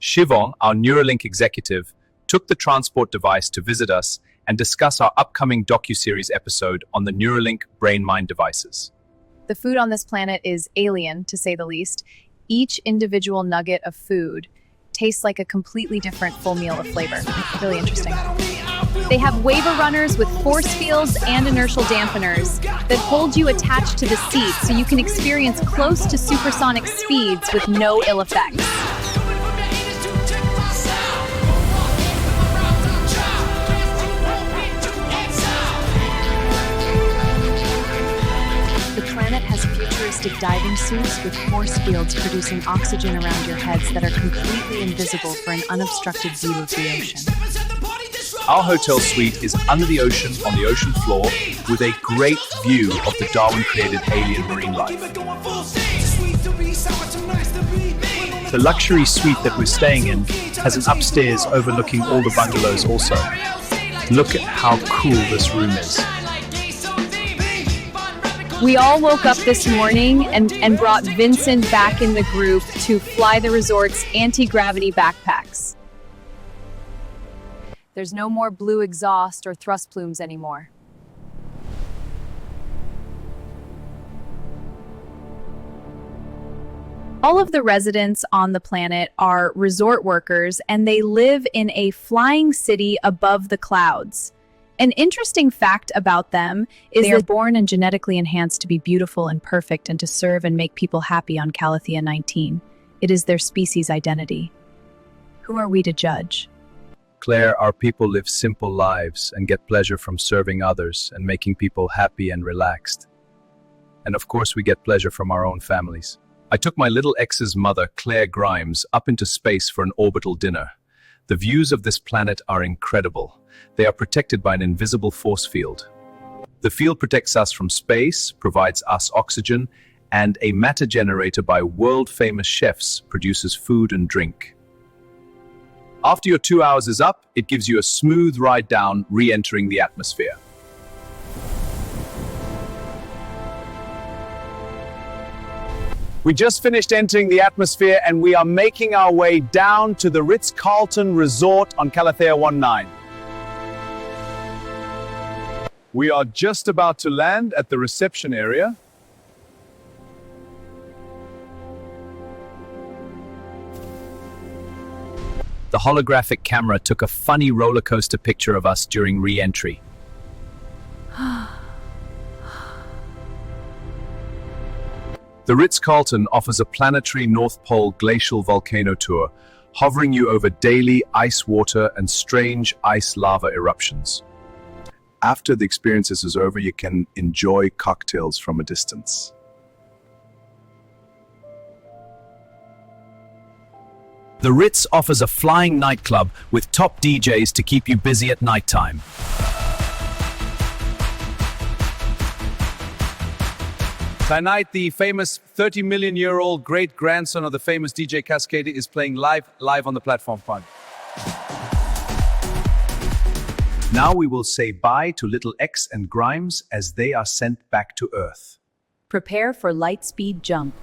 Shivon, our Neuralink executive, took the transport device to visit us and discuss our upcoming docu-series episode on the Neuralink brain-mind devices. The food on this planet is alien, to say the least. Each individual nugget of food tastes like a completely different full meal of flavor. Really interesting. They have waiver runners with force fields and inertial dampeners that hold you attached to the seat so you can experience close to supersonic speeds with no ill effects. The planet has futuristic diving suits with force fields producing oxygen around your heads that are completely invisible for an unobstructed view of the ocean. Our hotel suite is under the ocean on the ocean floor with a great view of the Darwin-created alien marine life. The luxury suite that we're staying in has an upstairs overlooking all the bungalows also. Look at how cool this room is. We all woke up this morning and brought Vincent back in the group to fly the resort's anti-gravity backpacks. There's no more blue exhaust or thrust plumes anymore. All of the residents on the planet are resort workers, and they live in a flying city above the clouds. An interesting fact about them is they are born and genetically enhanced to be beautiful and perfect and to serve and make people happy on Calathea 19. It is their species identity. Who are we to judge? Claire, our people live simple lives and get pleasure from serving others and making people happy and relaxed. And of course, we get pleasure from our own families. I took my little ex's mother, Claire Grimes, up into space for an orbital dinner. The views of this planet are incredible. They are protected by an invisible force field. The field protects us from space, provides us oxygen, and a matter generator by world-famous chefs produces food and drink. After your 2 hours is up, it gives you a smooth ride down, re-entering the atmosphere. We just finished entering the atmosphere and we are making our way down to the Ritz-Carlton Resort on Calathea 19. We are just about to land at the reception area. The holographic camera took a funny roller coaster picture of us during re-entry. The Ritz-Carlton offers a planetary North Pole glacial volcano tour, hovering you over daily ice water and strange ice lava eruptions. After the experience is over, you can enjoy cocktails from a distance. The Ritz offers a flying nightclub with top DJs to keep you busy at nighttime. Tonight, the famous 30-million-year-old great-grandson of the famous DJ Cascade is playing live on the platform fund. Now we will say bye to little X and Grimes as they are sent back to Earth. Prepare for light speed jump.